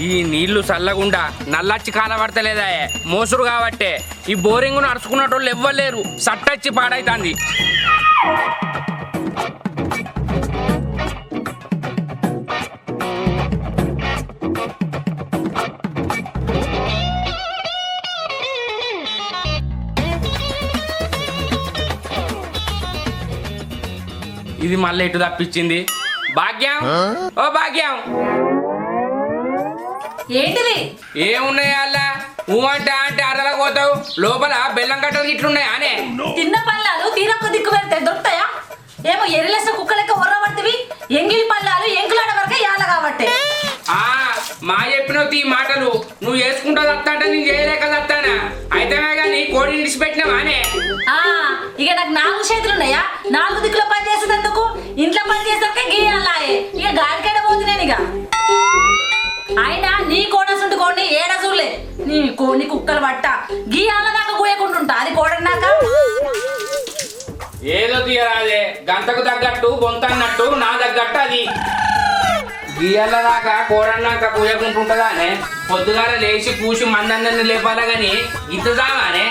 ఈ నీళ్లు చల్లగుండా నల్లచ్చి కాలబడతలేదా మోసురు కాబట్టే ఈ బోరింగ్ నడుచుకున్నటోళ్ళు ఎవ్వలేరు సట్టచ్చి పాడైతాంది. ఇది మళ్ళీ ఎటు తప్పించింది. భాగ్యం, ఓ భాగ్యం, ఏంటిది? ఏమున్నాయి అలా ఊమంటే అంటే అరలకు పోతావు, లోపల బెల్లం కట్టలు ఇట్లున్నాయి అనే తిన్న పళ్ళాలు తీరొక్క దిక్కు పెడితే దొరుకుతాయా? ఏమో ఎర్రలేస కుక్క లెక్క ఉర్రబడితివి. ఎంగిలి పళ్ళాలు ఎంకులాడ వరకే యాల కాబట్టి. మా చెప్పినవు ఈ మాటలు నువ్వు వేసుకుంటా వస్తాంటే నేను చేయలేక వస్తానా? అయితేనే కానీ కోడి విడిచిపెట్టినావా అనే. ఇక నాకు 4 చేతులున్నాయా? 4 దిక్కులో పని చేసేందుకు ఇంట్లో పని చేసేందుకే గీయాలాయే. ఇక గాడికాడ పోతున్నాను. ఇక అయినా నీ కోడసుంటి కోడిని ఏడ చూడలే. నీ కోడిని కుక్కలు పట్ట గీయాల దాకా కూయకుంటుంటా. అది కోడన్నాక ఏదో తీయరాదే, గంటకు తగ్గట్టు గొంతన్నట్టు నా తగ్గట్టు అది గీయల దాకా కోడన్నాక కూయకుంటుంటదా అనే. పొద్దుగాల లేచి పూసి మందందరిని లేపాలా గాని ఇంతదాగానే.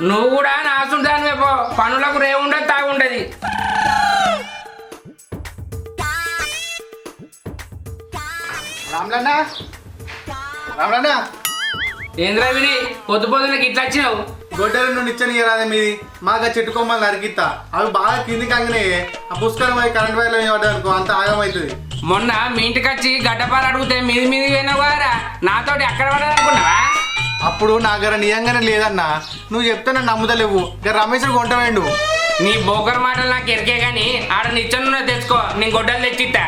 నువ్వు కూడా నాసుంటాను పో, పనులకు రేవుండదు తాగుండది. రామ్లన్నా, రామ్లన్నా, ఏంద్రా విని పొద్దు పొద్దునకి ఇట్లా వచ్చినావు? గొడ్డలు నువ్వు నిచ్చనియరాదే మీది. మాకు చెట్టు కొమ్మలు నరికిత్తా. అవి బాగా కిందికి అంగనే ఆ పుష్కరం అయి కరెంట్ వైర్లో పడ్డానుకో అంత ఆగమవుతుంది. మొన్న మీ ఇంటికి వచ్చి గడ్డపాలు అడిగితే మీది మీది పోయినావు కదా, నాతోటి ఎక్కడ పడాలనుకున్నావా? అప్పుడు నా దగ్గర నిజంగానే లేదన్నా. నువ్వు చెప్తే నన్ను నమ్ముతలేవు. ఇక రమేష్ కొంట వేయండు. నీ బోకర్ మాటలు నాకు ఎరికే గాని ఆడ నిచ్చను తెచ్చుకో, నేను గొడ్డలు తెచ్చిట్టా.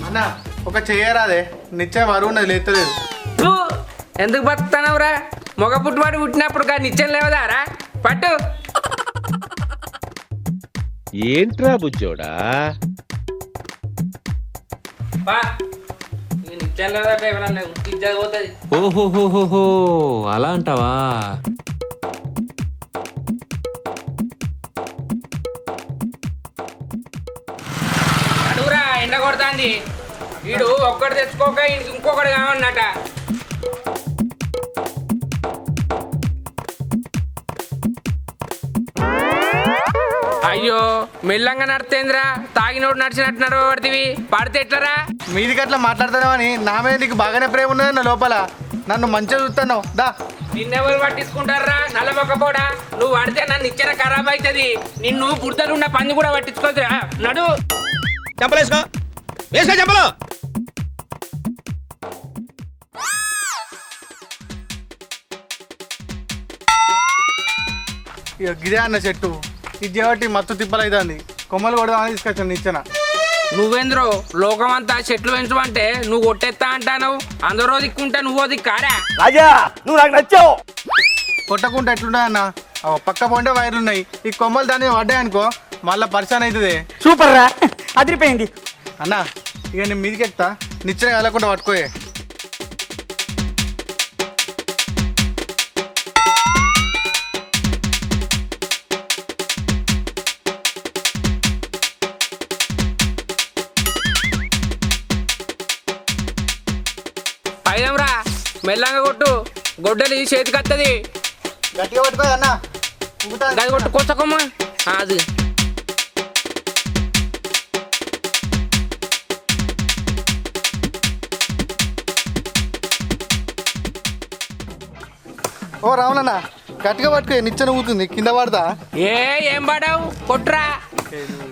అన్న ఒక చెయ్యరాదే, నిచ్చే వరువు ఉన్నది లేతలేదు. ఎందుకు బతుకుతానవురా? మొగ పుట్టుబాటు పుట్టినప్పుడు కానీ నిత్యం లేవదారా? పట్టు. ఏంట్రా బుజ్జోడా? నిత్యం లేవదా ఎవరన్నా పోతుంది. ఓహోహోహో, అలా అంటావా? అడుగురా, ఎండ కొడుతుంది. వీడు ఒక్కడు తెచ్చుకోక ఇంకొకటి కావన్నట. అయ్యో మెల్లంగా నడితేంద్రా, తాగినోడు నడిచినట్టు నడవబడితివి. పడితే ఎట్లరా? మీదికి అట్లా మాట్లాడతానని నా మీద నీకు బాగానే ప్రేమ ఉన్నదన్న లోపల. నన్ను మంచిగా చూస్తాను దా. నిన్నెవరు పట్టించుకుంటారా నల్లమొక్కపోడా? నువ్వు పడితే నన్ను ఇచ్చిన ఖరాబ్ అవుతుంది. నిన్ను బుడతలున్న పంది కూడా పట్టించుకోదురా. నడు చెప్పలేసుకో, వేసుకో చెప్పలు. ఇక గిదే అన్న చెట్టు. ఇది చేయబట్టి మత్తు తిప్పలైతుంది. కొమ్మలు కొడదామని తీసుకొచ్చాను నిచ్చెన. నువ్వేంద్రో లోకమంతా చెట్లు పెంచమంటే నువ్వు కొట్టేస్తా అంటాను. అందరూ దిక్కుంటే నువ్వో దిక్కారా? రాజా, నువ్వు నాకు నచ్చావు. కొట్టకుంటే ఎట్లున్నాయి అన్న? పక్క పొంటే వైర్లు ఉన్నాయి. ఈ కొమ్మలు దాని మీద పడ్డాయనుకో మళ్ళీ పరిశాన్ అవుతుంది. సూపర్ రా, అదిరిపోయింది అన్న. ఇక నేను మీదికి ఎక్కుతా, నిచ్చెన కలకుండా పట్టుకోయే. పైదంరా, మెల్లంగా కొట్టు. గొడ్డలి చేతికి వస్తుంది. గట్టిగా పట్టుకోదు అన్న. గది కొట్టు, కొచ్చకొమ్మ. అది ఓ రావులన్న గట్టిగా పట్టుకో నిచ్చెన ఊతుంది కింద పడతా. ఏం పడావు కొట్రా.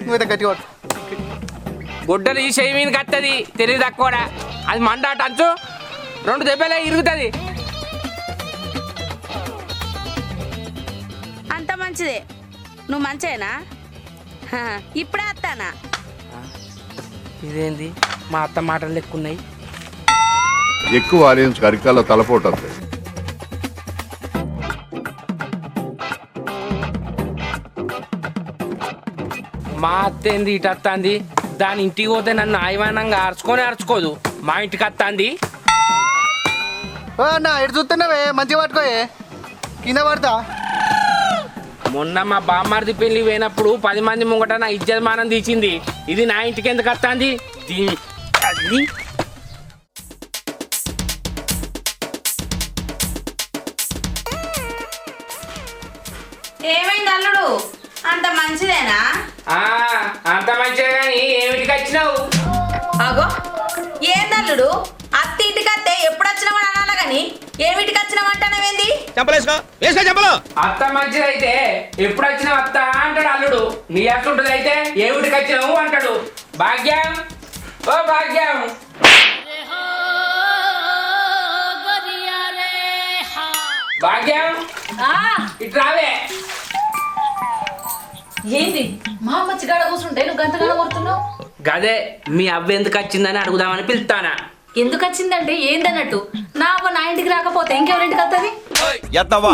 నువ్వైతే గట్టిగా పట్టు. గుడ్డలు ఈ చెయ్యి మీదకి వస్తుంది తెలియదు తక్కువడా. అది మంట అంచు 2 దెబ్బలే ఇరుగుతుంది. అంత మంచిదే. నువ్వు మంచేనా? ఇప్పుడే వస్తానా? ఇదేంది మా అత్త మాటలు లెక్కున్నాయి. ఎక్కువ ఆడియన్స్ అరికాల్లో తలపోటు వస్తాయి. మా అత్త ఏంది ఇటు వస్తుంది. దాని ఇంటికి పోతే నన్ను ఆయమానంగా అరుచుకోదు. మా ఇంటికి వస్తుంది. ఓ అన్న ఎటు చూస్తున్నావే మంచిగా పట్టుకోయే కింద పడతా. మొన్న మా బామ్మారిది పెళ్లి పోయినప్పుడు 10 మంది ముంగట నా ఇజ్జతమానం తీసింది. ఇది నా ఇంటికి ఎందుకు వస్తుంది? ఏమైంది అల్లుడు? అంత మంచిదేనా? అంత మంచిగా కానీ ఏమిటికి వచ్చినావు? అగో ఏందల్లుడు, అత్త ఇంటికి అత్తే ఎప్పుడు వచ్చినావని అనాలా గాని ఏమిటికి వచ్చినావంటానవేంది? చెంపలేసుకో వేసుకో చెంపలు. అత్త మంచిదైతే ఎప్పుడు వచ్చినావు అత్త అంటాడు అల్లుడు. నీ అట్లుంటది అయితే ఏమిటికి వచ్చినావు అంటాడు. భాగ్యం, ఓ భాగ్యం. భాగ్యం ఇటు రావే. ఏంది మా అమ్మ చిగాడ కూర్చుంటే నువ్వు గంతగానే కొడుతున్నావు? గదే మీ అవ్వ ఎందుకు వచ్చిందని అడుగుదామని పిలుస్తానా. ఎందుకు వచ్చిందంటే ఏందన్నట్టు? నా అవ్వ నా ఇంటికి రాకపోతే ఇంకెవరింటికి వస్తుంది? ఎద్దవా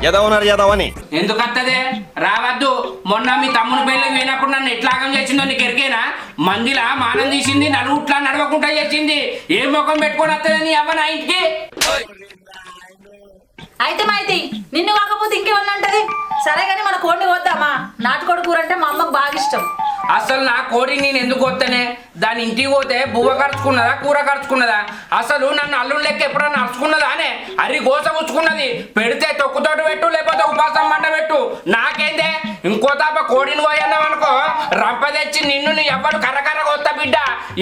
ఎదవన్నారు ఎదవని. ఎందుకు వస్తుంది? రావద్దు. మొన్న మీ తమ్ముని పెళ్ళి పోయినప్పుడు నన్ను ఎట్లాగం చేసిందో నీకు ఎరికేనా? మందిలా మానం తీసింది, నలుగుట్లా నడవకుండా చేసింది. ఏ ముఖం పెట్టుకొని వస్తుంది నీ అవ్వ నా ఇంటికి? అయితే మాయితే నిన్ను కాకపోతే ఇంకెవరిని అంటది? సరే కానీ మన కోడిని వద్దామా? నాటుకోడి కూర అంటే మా అమ్మకు బాగా ఇష్టం. అసలు నా కోడిని నేను ఎందుకు వస్తానే? దాని ఇంటికి పోతే బువ్వ ఖర్చుకున్నదా కూర ఖర్చుకున్నదా? అసలు నన్ను అల్లుడు లెక్క ఎప్పుడన్నా నడుచుకున్నదా అనే? అరి గోస పుచ్చుకున్నది. పెడితే తొక్కుతోటి పెట్టు, లేకపోతే ఉపాసం మంట పెట్టు. నాకేందే? ఇంకో తాప కోడిని పోయన్నావనుకో రంప తెచ్చి నిన్ను నీ ఎవ్వడు కర్రకర్ర కొత్త బిడ్డ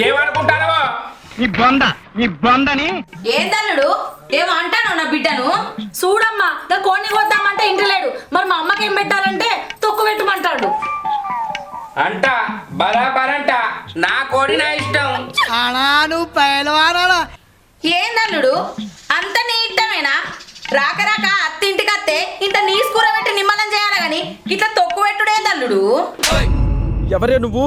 ఏమనుకుంటానవో. నీ బొందని ఏందల్లుడు ఏమో అంటాను నా బిడ్డను? చూడమ్మా కోడిని వద్దామంటే ఇంటి లేడు. మరి మా అమ్మకి ఏం పెట్టాలంటే తొక్కు పెట్టమంటాడు. అంట బరాబరంట. నా కోడి నా ఇష్టం. ఏందల్లుడు అంత నీ ఇష్టమేనా? రాక రాక అత్తింటికి అత్తే ఇంత నీసు కూర పెట్టి నిమ్మలం చేయాలి గాని ఇట్లా తొక్కు పెట్టుడేందల్లుడు? ఎవరే నువ్వు?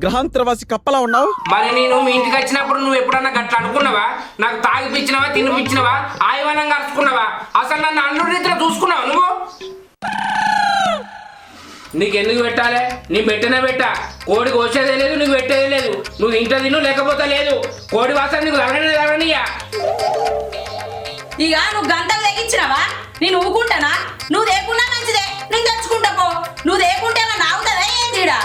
గ్రహాంతరవాసి కప్పలా ఉన్నావు. మరి నేను మీ ఇంటికి వచ్చినప్పుడు నువ్వు ఎప్పుడన్నా గట్ల అనుకున్నావా? నాకు తాగిపించినవా, తినిపించినవా, ఆయవనంగా అరుచుకున్నావా? అసలు నన్ను అల్లుడి రీతిలో చూసుకున్నావా నువ్వు? నీకెందుకు పెట్టాలి? నీ పెట్టనే పెట్టా. కోడి కోసేదే లేదు, నీకు పెట్టేదే లేదు. నువ్వు ఇంట తిను లేకపోతే లేదు. కోడి వాసన నీకు తగలనియా? ఇక నువ్వు గంటలు తెగించినావా? నేను ఊకుంటానా? నువ్వు దేకున్నా మంచిదే, నేను తెచ్చుకుంటా పో. నువ్వు దేకుంటే నావుతుందా ఏందిడా?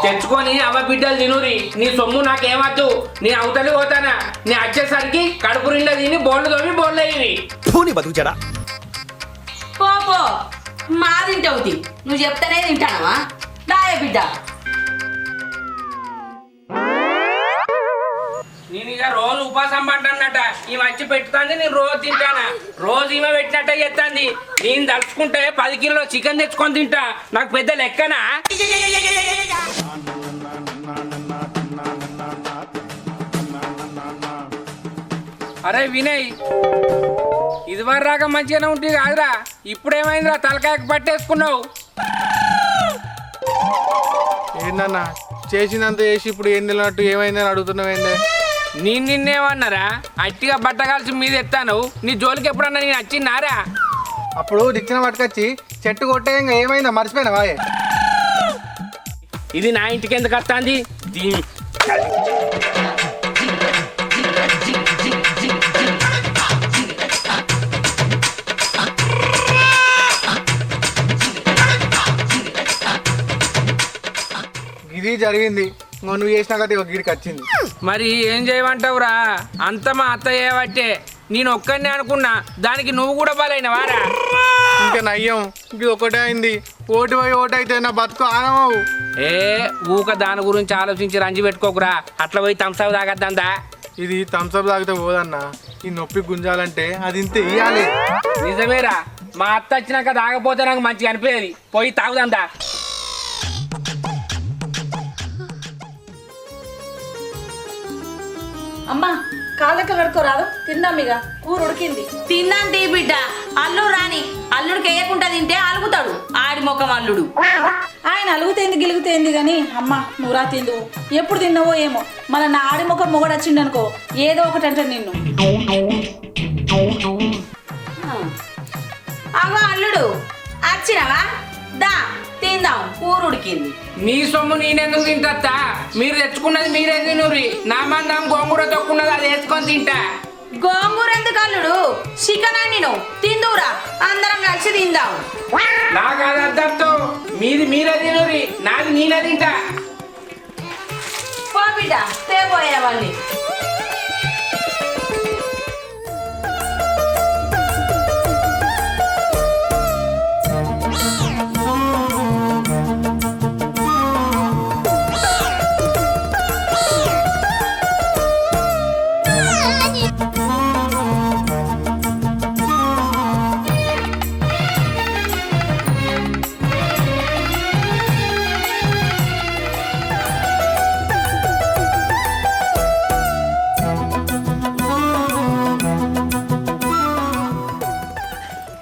తెచ్చుకొని అవ్వ బిడ్డలు తినురి. నీ సొమ్ము నాకేమద్దు. నీ అవతలి పోతానా? నీ వచ్చేసరికి కడుపు నిండా తిని బోళ్ళు తోమి బోళ్ళు అయ్యి పూని బతుకుచాడా. పో పో, మా తింటావుతి. నువ్వు చెప్తానే తింటానవా? దాయ బిడ్డ. నేను ఇక రోజు ఉపాసం పడ్డన్నట. ఈ మధ్య పెట్టుతుంది, నేను రోజు తింటానా. రోజు ఈమె పెట్టినట్టే చెప్తాంది. నేను తలుచుకుంటే 10 కిలోల చికెన్ తెచ్చుకొని తింటా. నాకు పెద్ద లెక్కనా? అరే వినయ్, ఇదివరకు రాక మంచిగానే ఉంటుంది కాదురా. ఇప్పుడేమైందిరా తలకాయకు పట్టేసుకున్నావు? ఏందన్నా చేసిందంత చేసి ఇప్పుడు ఏం తెలియనట్టు ఏమైందని అడుగుతున్నావు ఏందే? నేను నిన్నేమన్నారా? అట్టిగా బట్ట కాల్చి మీద ఎత్తాను. నీ జోలికి ఎప్పుడన్నా నేను వచ్చిన్నారా? అప్పుడు నిచ్చెన పట్టుకొచ్చి చెట్టు కొట్టే ఇంకా ఏమైందా మర్చిపోయినావా? ఇది నా ఇంటికి ఎందుకు వస్తుంది? ఇది జరిగింది. నువ్వు చేసినా కదా ఒక గిడికి వచ్చింది. మరి ఏం చేయమంటావురా? అంత మా అత్త చేయబట్టే. నేను ఒక్కడినే అనుకున్నా, దానికి నువ్వు కూడా బలైన వారా? ఇంకా నయ్యం, ఇది ఒకటే అయింది. ఓటు పోయి ఓటు అయితే నా బతుకు ఆగమవు. ఏ ఊక దాని గురించి ఆలోచించి రంజి పెట్టుకోకురా. అట్లా పోయి థమ్స్అప్ తాగద్దా? ఇది థమ్స్అప్ తాగితే పోదన్నా. ఈ నొప్పి గుంజాలంటే అది ఇంత ఇయ్యాలి. నిజమేరా, మా అత్త వచ్చినాక తాగపోతే నాకు మంచిగా అనిపించేది. పోయి తాగుదంతా. అమ్మా కాళ్ళకి కడుకోరాదు, తిందాం ఇక. కూర ఉడికింది. తిన్నాను తీ బిడ్డ. అల్లుడు రాని, అల్లుడికి వేయకుండా తింటే అలుగుతాడు ఆడి ముఖం అల్లుడు. ఆయన అలుగుతేంది గిలుగుతేంది కానీ అమ్మ నువ్వు రా తిందు. ఎప్పుడు తిన్నావో ఏమో, మన నా ఆడి ముఖం మొగడు వచ్చిండనుకో ఏదో ఒకటి అంటే నిన్ను. అగో అల్లుడు వచ్చినవా? దా తిందాం, కూర ఉడికింది. మీ సొమ్ము నేనెందుకు తింటా? మీరు తెచ్చుకున్నది మీరే తినూరి. నా మందం గోంగూర తొక్కున్నది అది వేసుకొని తింటా. గోంగూర ఎందుకు అల్లుడు? చికెన్ నేను తిందురా, అందరం కలిసి తిందాం. నాకు అది అద్దద్దు. మీది మీరే తినూరి, నాది నేనే తింటా. పో బిడ్డ తేపోయేవాళ్ళని.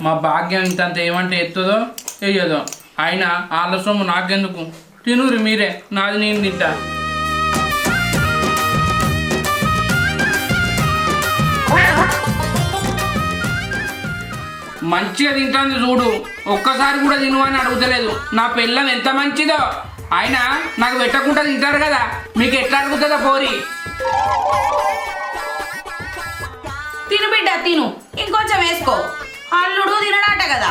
మా భాగ్యం ఇంతంత ఏమంటే ఎత్తుదో వేయదో. అయినా వాళ్ళ సొమ్ము నాకెందుకు? తినూరి మీరే, నాది నేను తింటా. మంచిగా తింటుంది చూడు. ఒక్కసారి కూడా తిను అని అడుగుతలేదు. నా పిల్లం ఎంత మంచిదో. అయినా నాకు పెట్టకుండా తింటారు కదా, మీకు ఎట్లా అడుగుతుందో పోరి. తిను బిడ్డ తిను, ఇంకొంచెం వేసుకో. అల్లుడు తినడాట కదా.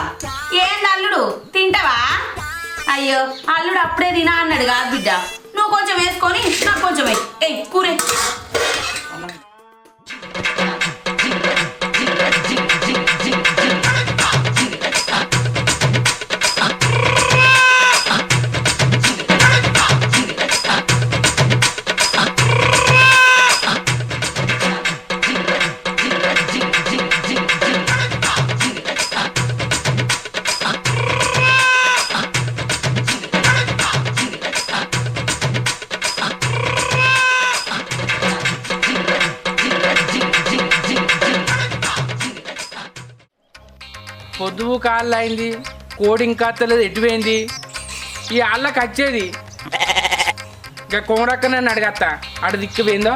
ఏంది అల్లుడు తింటావా? అయ్యో అల్లుడు అప్పుడే తినా అన్నాడు కాదు బిడ్డ. నువ్వు కొంచెం వేసుకొని నాకు కొంచెం వేయి కూరే. పొద్దువు కాళ్ళు అయింది, కోడి ఇంకా అత్తలేదు, ఎటుపోయింది? ఈ ఆళ్ళకి వచ్చేది ఇక కొమరక్క నన్ను అడగత్తా, అటు దిక్కుపోయిందో.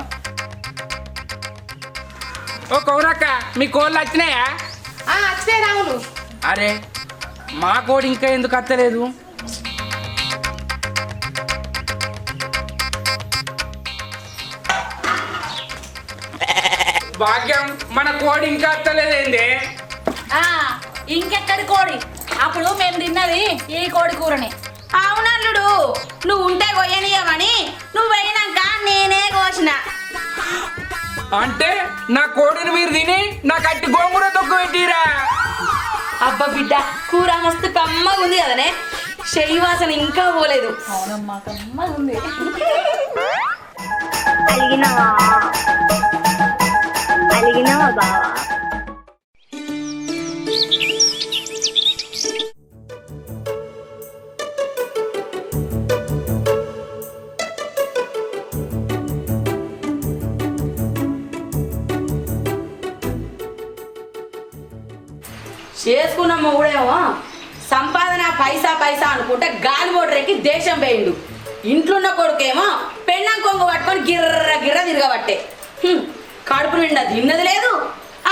ఓ కొమరక్క, మీ కోళ్ళు వచ్చినాయా? వచ్చినాయి రాములు. అరే మా కోడి ఇంకా ఎందుకు అత్తలేదు? భాగ్యం, మన కోడి ఇంకా అత్తలేదేంది? ఇంకెక్కడి కోడి? అప్పుడు మేము తిన్నది ఈ కోడి కూరని. అవునల్లుడు, నువ్వు ఉంటే కొయ్యనీయమని నువ్వు అయినాక నేనే కోసిన. అంటే నా కోడిని మీరు తిని నా కట్టి గోంగూర తొక్కు పెట్టిరా? అబ్బా బిడ్డ, కూర మస్తు కమ్మగా ఉంది కదనే. చెయ్యి వాసన ఇంకా పోలేదు. అవునమ్మా కమ్మగా ఉంది. అలిగినావా బావా? చేసుకున్న మొగుడేమో సంపాదన పైసా పైసా అనుకుంటే గాలి మోటరెక్కి దేశం పోయిండు. ఇంట్లోన్న కొడుకేమో పెళ్ళం కొంగు పట్టుకొని గిర్ర గిర్ర తిరగబట్టే. కడుపు నిండా తిన్నది లేదు,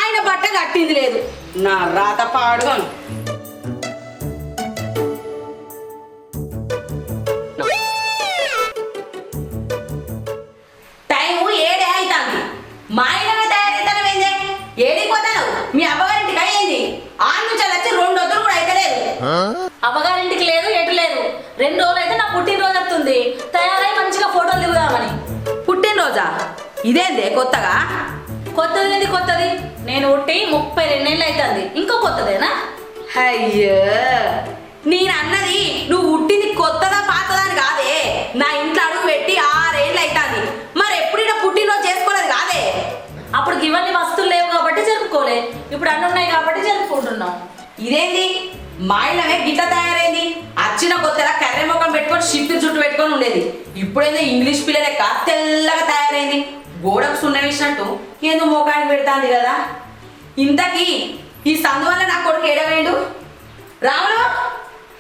ఆయన బట్ట కట్టింది లేదు. నా రాత పాడుగాను. టైము 7 అవుతుంది. మా ఆయనమే తయారైతానవేందే? ఏడిపోతాను? మీ అమ్మగారింటికి అయ్యింది. ఆరు నుంచి వచ్చి 2 వద్దులు కూడా అయితే లేదు. అమ్మగారింటికి లేదు, ఎటు లేదు. 2 రోజులు అయితే నా పుట్టినరోజు వస్తుంది. తయారై మంచిగా ఫోటోలు దిగుదామని. పుట్టినరోజా? ఇదేందే కొత్తగా? కొత్తది కొత్తది. నేను పుట్టి 32 ఏళ్ళు అవుతుంది. ఇంకో కొత్తదేనా? అయ్యో, నేను అన్నది నువ్వు పుట్టింది కొత్తదా పాతదా అని కాదే. నా ఇంట్లో అడుగు పెట్టి 6 ఏళ్ళు అవుతుంది. మరి ఎప్పుడైనా పుట్టినరోజు చేసుకోలేదు కాదే. అప్పుడు ఇవన్నీ వస్తువులు లేవు కాబట్టి ఇదేంది మా ఇళ్ళమే గిట్ల తయారైంది. అచ్చిన కొత్తగా కర్రె ముఖం పెట్టుకొని షిప్పిరి చుట్టూ పెట్టుకొని ఉండేది. ఇప్పుడేందో ఇంగ్లీష్ పిల్ల లెక్క తెల్లగా తయారైంది. గోడకు సున్న వేసినట్టు ఏందో మోకానికి పెడతాంది కదా. ఇంతకీ ఈ సందు వల్ల నా కొడుకు ఏడవేండు? రాములు,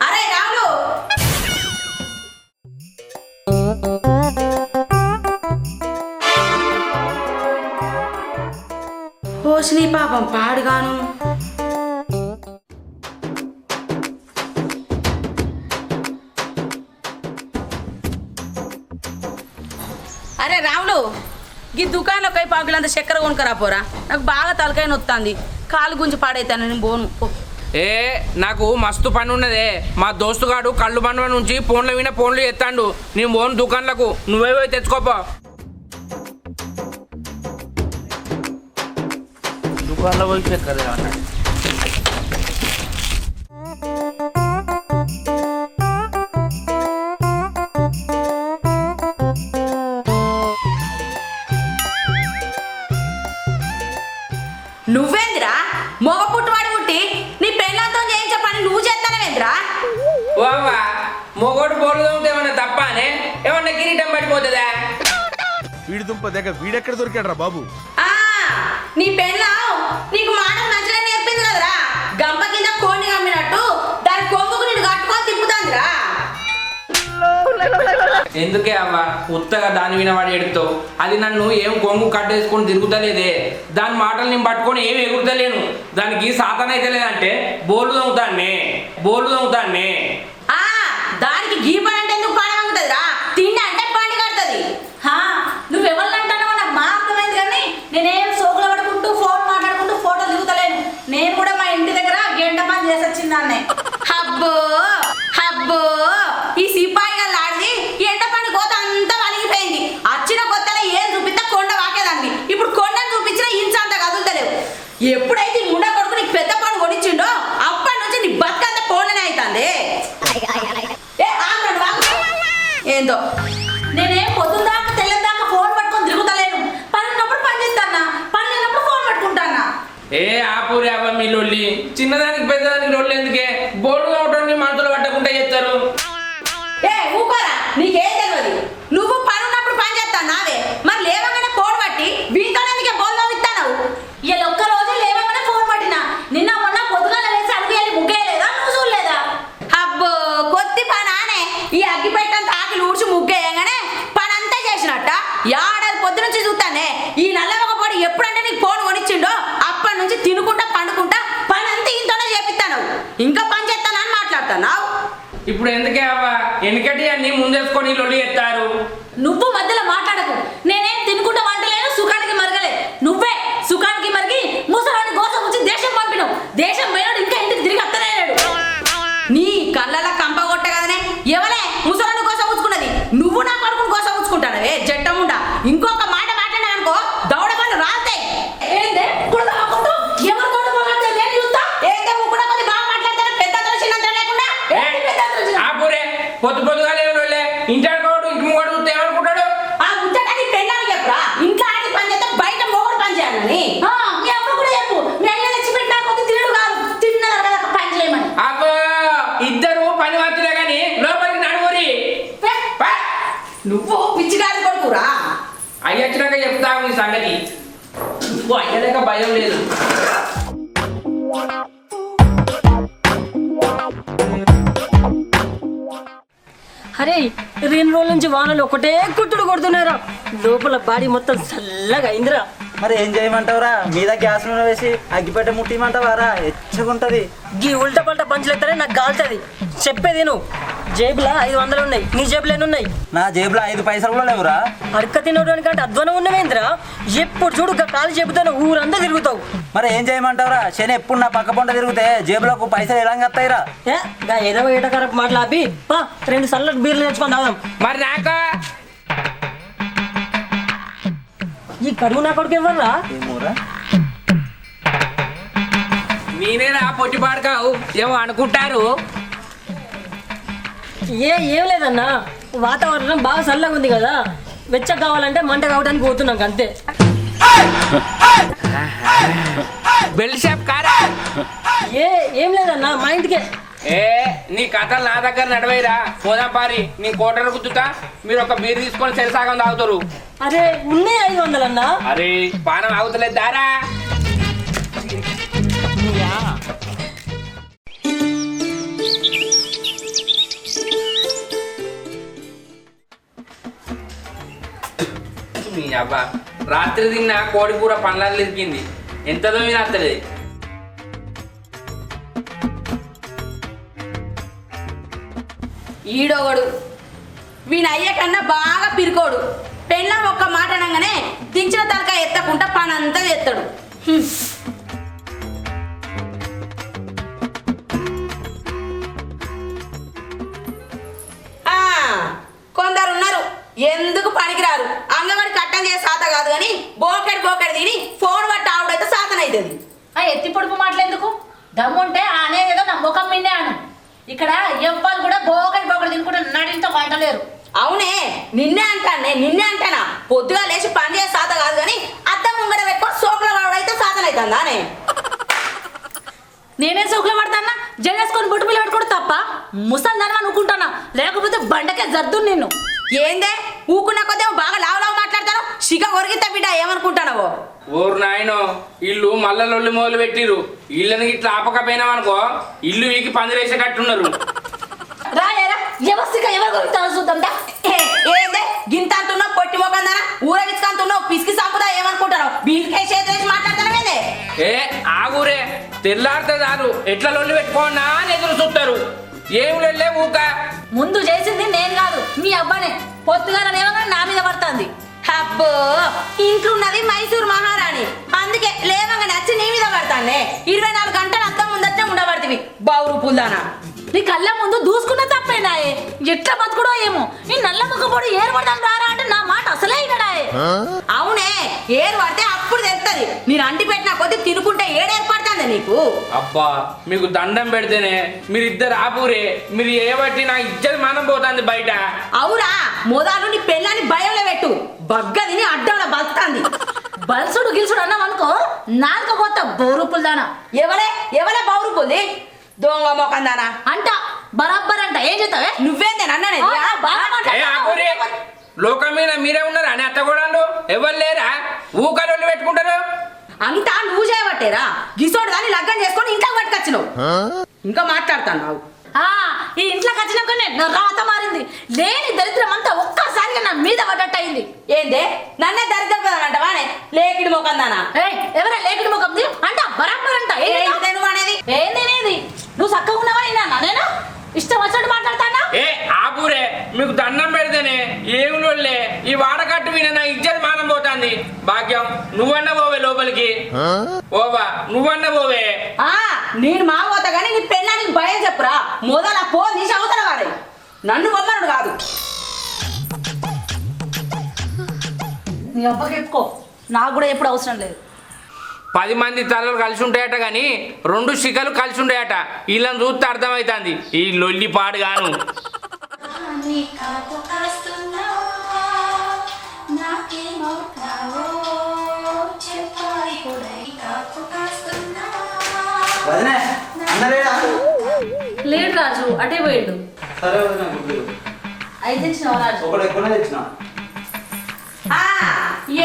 అరే రాములు, పోషిని పాపం పాడుగాను. అరే రాములు, ఈ దుకాణంలో పోయి పాకులంత చక్కెర కొనుక్కరా పోరా. నాకు బాగా తలకాయ నొత్తాంది, కాలు గుంజి పాడైతాను, నేను పోను. ఏ నాకు మస్తు పని ఉన్నదే. మా దోస్తుగాడు కళ్ళు బండ్ల నుంచి ఫోన్లు విన ఫోన్లు ఎత్తాండు. నేను పోను దుకాణాలకు, నువ్వే పోయి తెచ్చుకోపో. దుకాణంలో పోయి చక్కెర అన్నాడు. నువ్వేందిరా మొగ పుట్టువాడు పుట్టి నీ పెళ్ళంతో చేయించే పని నువ్వు చేస్తానవేంద్రా? వావా మొగోడు బోర్లు ఏమన్నా తప్పానే? ఏమన్నా కిరీటం పడిపోతుందా? వీడి దుంప దగ్గర వీడెక్కడ దొరికాడు రా బాబు? ఆ, నీ పెళ్ళం నీకు మాట మంచిగా నేర్పింది కదరా. గంప కింద కోడిని కమ్మినట్టు దాని కొంగుకు నేను కట్టుకొని తిప్పుతాందిరా. ఎందుకే అవ్వ ఉత్తగా దాని వినవాడు ఎడుతావు? అది నన్ను ఏం కొంగు కట్టేసుకొని తిరుగుతలేదే. దాని మాటలు నేను పట్టుకొని ఏం ఎగురుతలేను. దానికి సాధన అయితే లేదంటే బోర్లు తవ్వుతాన్ని. ఆ, దానికి గీ పని అంటే ఎందుకు పని వంగుతుందిరా? తిండి అంటే పని కడుతుంది. నువ్వెవరినంటానో నాకు మా అర్థమైంది, కానీ నేనేం సోకులు పడుకుంటూ ఫోన్ మాట్లాడుకుంటూ ఫోటో దిగుతలేను. నేను కూడా మా ఇంటి దగ్గర గంట పని చేసి వచ్చిందాన్నే. అబ్బో అబ్బో, ఈ సిపాయి గల్లా ఆడిది ఎండ పని కోత అంతా వలిగిపోయింది. వచ్చిన కొత్తలో ఏం చూపిస్తా కొండ వాకేదాన్ని. ఇప్పుడు కొండను చూపించిన ఇంచు అంత కదులుతలేవు. ఎప్పుడైతే ఈ ముండ కొడుకు నీకు పెద్ద పని కొనిచ్చిండో అప్పటి నుంచి నీ బతుకంతా కోళ్ళనే అవుతుంది. ఏందో నేనేం పొద్దుదాకా తెల్లదాకా ఫోన్ పట్టుకొని తిరుగుతలేను. పని ఉన్నప్పుడు పని చేస్తానా, పని లేనప్పుడు ఫోన్ పట్టుకుంటానా. ఏ ఆపూరి అవ్వ మీ లొల్లి. చిన్నదానికి పెద్దదానికి లొల్లి ఎందుకే? బోర్డు తవ్వటాన్ని మనసులో పట్టకుండా చేస్తారు. ఏ ఊకోరా, నీకేం తెలియదు. నువ్వు పని ఉన్నప్పుడు పని చేస్తాను నావే. మరి లేవగానే ఫోన్ పట్టి వీటితోనే బోల్లో ఇస్తాను. ఇలా ఒక్క రోజు లేవగానే ఫోన్ పట్టినా. నిన్న మొన్న పొద్దుగాల వేసి అడుగు వెళ్ళి ముగ్గేయలేదా, నువ్వు చూడలేదా? అబ్బో కొద్ది పనానే. ఈ అగ్గిపెట్టంత ఆకిలి ఊడ్చి ముగ్గేయంగానే పని అంతా చేసినట్ట. ఏడాది పొద్దు నుంచి చూస్తానే. ఈ నల్లవక పొడి ఎప్పుడంటే నీకు ఫోన్ కొనిచ్చిండో అప్పటి నుంచి తినుకుంటా పండుకుంటా పని అంతా ఇంతోనే చేపిస్తాను. ఇంకా పని చేస్తానని మాట్లాడుతున్నావు. ఇప్పుడు ఎందుకే అవ్వ వెనకటి అన్ని ముందేసుకొని లొల్లి ఎత్తారు? నువ్వు మధ్యలో మాట్లాడకు. నేనేం తినుకుంటా వంటలేను, సుఖానికి మరగలే. నువ్వే సుఖానికి మరిగి ముసలాన్ని గోసం వచ్చి దేశం పంపినావు. దేశం పోయినాడు, ఇంకా ఇంటికి తిరిగి అత్తలేడు. నీ కళ్ళలా కంప కొట్ట కదనే. ఎవలే ముసలాన్ని కోసం ఉంచుకున్నది? నువ్వు నా కొడుకుని కోసం ఉంచుకుంటానవే జట్టముండా. ఇంకొక మాట మాట్లాడినా అనుకో దౌడ పనులు రాస్తాయి. ఏందే కుడతా కొట్టు, ఎవరు తోడు పోగొట్టే నేను చూస్తా. ఏంటే కూడా కొద్ది బాగా మాట్లాడతాను, పెద్ద చిన్నంత లేకుండా. ఏంటి పెద్ద అదృష్టం? ఆపూరే పొద్దుగా లేవులే. ఇంటాడుకోడు ఇంటి ముంగడు చూస్తే ఏమనుకుంటాడు? ఆ ముచ్చటాన్ని పెళ్ళాన్ని చెప్పురా. ఇంట్లో ఆడి పని చేస్తే బయట మొగుడు పని చేయాలని. ఆ, మీ అమ్మ కూడా చెప్పు. మీ అయ్య తెచ్చి పెట్టినా కొద్ది తినడు కాదు, తిన్నదా కదా పని చేయమని. అబ్బో ఇద్దరు పని మాత్రమే కానీ లోపలికి నడువురి. నువ్వు పిచ్చిగాడి కొడుకురా. అయ్యొచ్చినాక చెప్తావు నీ సంగతి. నువ్వు అయ్యలేక భయం లేదు. అరే 2 రోజుల నుంచి వానలు ఒకటే కుట్టుడు కొడుతున్నారా. లోపల బాడీ మొత్తం చల్లగా అయిందిరా. మరి ఏం చేయమంటావురా? మీద గ్యాస్ నూనె వేసి అగ్గిపెట్ట ముట్టిమంటావారా? ఎచ్చగుంటది. గీ ఉల్టా పల్టా పంచులెత్తనే నాకు కాలుతుంది. చెప్పేది నువ్వు. జేబులో 500 ఉన్నాయి, నీ జేబులో ఎన్ని ఉన్నాయి? నా జేబులో 5 పైసలు కూడా లేవురా. అడక తినడానికి అంటే అధ్వానం ఉన్నవేంద్రా. ఎప్పుడు చూడు కాలు చెబుతాను ఊరంతా తిరుగుతావు. మరి ఏం చేయమంటావురా? శని ఎప్పుడు నా పక్క పొంట తిరిగితే జేబులోకి పైసలు ఎలా వస్తాయిరా? ఏదో ఏటకరపు మాటలు ఆపి 2 సల్లటి బీర్లు తెచ్చుకొని తాగుదాం. మరి నాకు ఈ కడుగు నా కొడుకు ఎవర్రా? ఏమోరా. నేనేరా పొట్టి పాడకావు ఏమో అనుకుంటారు. ఏం లేదన్నా, వాతావరణం బాగా చల్లగా ఉంది కదా, వెచ్చగా కావాలంటే మంట కావడానికి పోతున్నాం అంతే. బెల్ షాప్ కారా? ఏం లేదన్నా మా ఇంటికే. ఏ నీ కథలు నా దగ్గర నడవైరా, పోదాం పారి. నీ కోటరు గుద్దుతా, మీరు ఒక బీర్ తీసుకొని సెరసాగం తాగుతారు. అరే ఉన్నాయి 500 అన్నా. అరే పానం ఆగుతలేదు దారా. నీ అబ్బా రాత్రి తిన్న కోడి కూర పండ్లలో ఇరికింది, ఎంత దోమినా అత్తలేదు. ఈడోగడు వీని అయ్య కన్నా బాగా పిరుకోడు. పెళ్ళం ఒక్క మాట అనగానే దించిన తలకాయ ఎత్తకుండా పనంతా చేస్తాడు. కొందరు ఉన్నారు ఎందుకు పనికిరారు, అంగవాడి కట్టం చేసే సాత కాదు కానీ బోకెడు తిని ఫోన్ పట్టి ఆవిడైతే సాతన అవుతుంది. ఆ ఎత్తి పొడుపు మాటలెందుకు? దమ్ముంటే అనేదేదో నా ముఖం మిన్నే అను. ఇక్కడ ఎవ్వరు కూడా బోకడి తినుకుంటే నడింతో వంటలేరు. అవునే నిన్నే అంటానా. పొద్దుగా లేచి పని చేసే సాత కాదు కానీ అద్దం ముంగడ పెట్టుకొని సోకుల వాడైతే సాతన అవుతుందా అనే. నేనే సోకులు పడతానా? జడేసుకొని బొట్టు పిల్ల పెట్టుకోడు తప్ప ముసల్దానా అనుకుంటానా, లేకపోతే బండకే జర్దు నిన్ను. ఏందే ఊకున్న కొద్దేమో బాగా లావు మాట్లాడతాను. శిఖ కొరిగితే బిడ్డ ఏమనుకుంటానవో. ఊరు నాయనో ఇల్లు మల్ల లొల్లి మొదలు పెట్టిరు. ఇళ్ళని ఇట్లా ఆపకపోయినామనుకో ఇల్లు వీకి పందిరేసేటట్టున్నారు. రాయరా ఎవరు కొరుకుతారో చూద్దాం. ఏందే గింత అంటున్నావు, పొట్టి మొకందానా ఊరగించుకుంటున్నావు, పిసికి సాపుదా ఏమనుకుంటావు. బీరికాయ చేతి మాట్లాడతానవేందే? ఏ ఆగురే తెల్లారితే చాలు ఎట్లా లొల్లి పెట్టుకోనా అని ఎదురు చూస్తారు. ఏం లొల్లే ఊక. ముందు చేసింది నేను కాదు మీ అబ్బానే. పొత్తుగా ఏమన్నా నా మీద పడుతుంది. అబ్బో ఇంట్లో ఉన్నది మైసూర్ మహారాణి, అందుకే లేవంగా నచ్చి నీ మీద పడతానే. 24 గంటలు అద్దం ముందట్టే ఉండబడుతుంది బావురు పుల్దానా. నీ కళ్ళ ముందు దూసుకున్న తప్పేనాయే. ఎట్లా బతుకుడో ఏమో. నీ నల్ల ముఖపొడి ఏర్పడదాం రారా అంటే నా మాట అసలే వినడాయే. అవునే ఏరు పడితే అప్పుడు తెలుస్తుంది. నేను అంటి పెట్టిన కొద్ది తినుకుంటే ఏడేర్పడుతుంది నీకు. అబ్బా మీకు దండం పెడితేనే మీరిద్దరు ఆపురే. మీరు ఏ బట్టి నా ఇజ్జత్ మానం పోతుంది బయట. అవురా మోదాలు నీ పెళ్ళాన్ని భయంలో పెట్టు. బగ్గ తిని అడ్డంలో బతుకుతుంది. బల్సుడు గిల్సుడు అన్నాం అనుకో నాలుక పోతా బౌరూపులు దానా. ఎవరే బౌరూపుల్ది? దొంగ మొకందానా అంట బరాబ్బర్ అంట. ఏం చేస్తావే నువ్వేందే నన్ననే? లోకం మీద మీరే ఉన్నారు అని అత్తగోడాలు ఎవరు లేరా? ఊకలు పెట్టుకుంటారు. అంతా నువ్వు చేయబట్టేరా. గిసోడు దాన్ని లగ్గం చేసుకొని ఇంట్లో పట్టుకొచ్చినావు. ఇంకా మాట్లాడుతున్నావు. ఈ ఇంట్లోకి వచ్చినాకనే నా రాత మారింది. లేని దరిద్రం అంతా ఒక్కసారిగా నా మీద పడ్డట్టు అయింది. ఏందే నన్నే దరిద్రం అంటవానే లేకిడి మొకందానా? ఎవరా లేకిడి మొఖం అంట బరాబ్బర్ అంట. ఏంది నువ్వు చక్కగా ఉన్నావా అయినా నేను ఇష్టం వచ్చినట్టు మాట్లాడతానా? ఏ ఆపురే మీకు దండం పెడితేనే ఏములే ఈ వాడకట్టు మీద నా ఇజ్జత్ మానం పోతుంది. భాగ్యం నువ్వన్న పోవే లోపలికి. ఓవా నువ్వన్న పోవే. నేను మా పోతా కానీ నీ పెళ్ళానికి భయం చెప్పురా. మొదల పో తీసి అవుతాను వాడే. నన్ను బొమ్మనుడు కాదు. నీ అబ్బకి చెప్పుకో, నాకు కూడా ఎప్పుడు అవసరం లేదు. 10 మంది తలలు కలిసి ఉంటాయట కానీ 2 శిఖలు కలిసి ఉంటాయట. వీళ్ళని చూస్తే అర్థమవుతుంది ఈ లొల్లి పాడుగాను. లేడు రాజు అటే పోయిండు. సరే వదినా గుడ్లు అయితే తెచ్చినావా రాజు? ఒకటి ఎక్కువనే తెచ్చిన.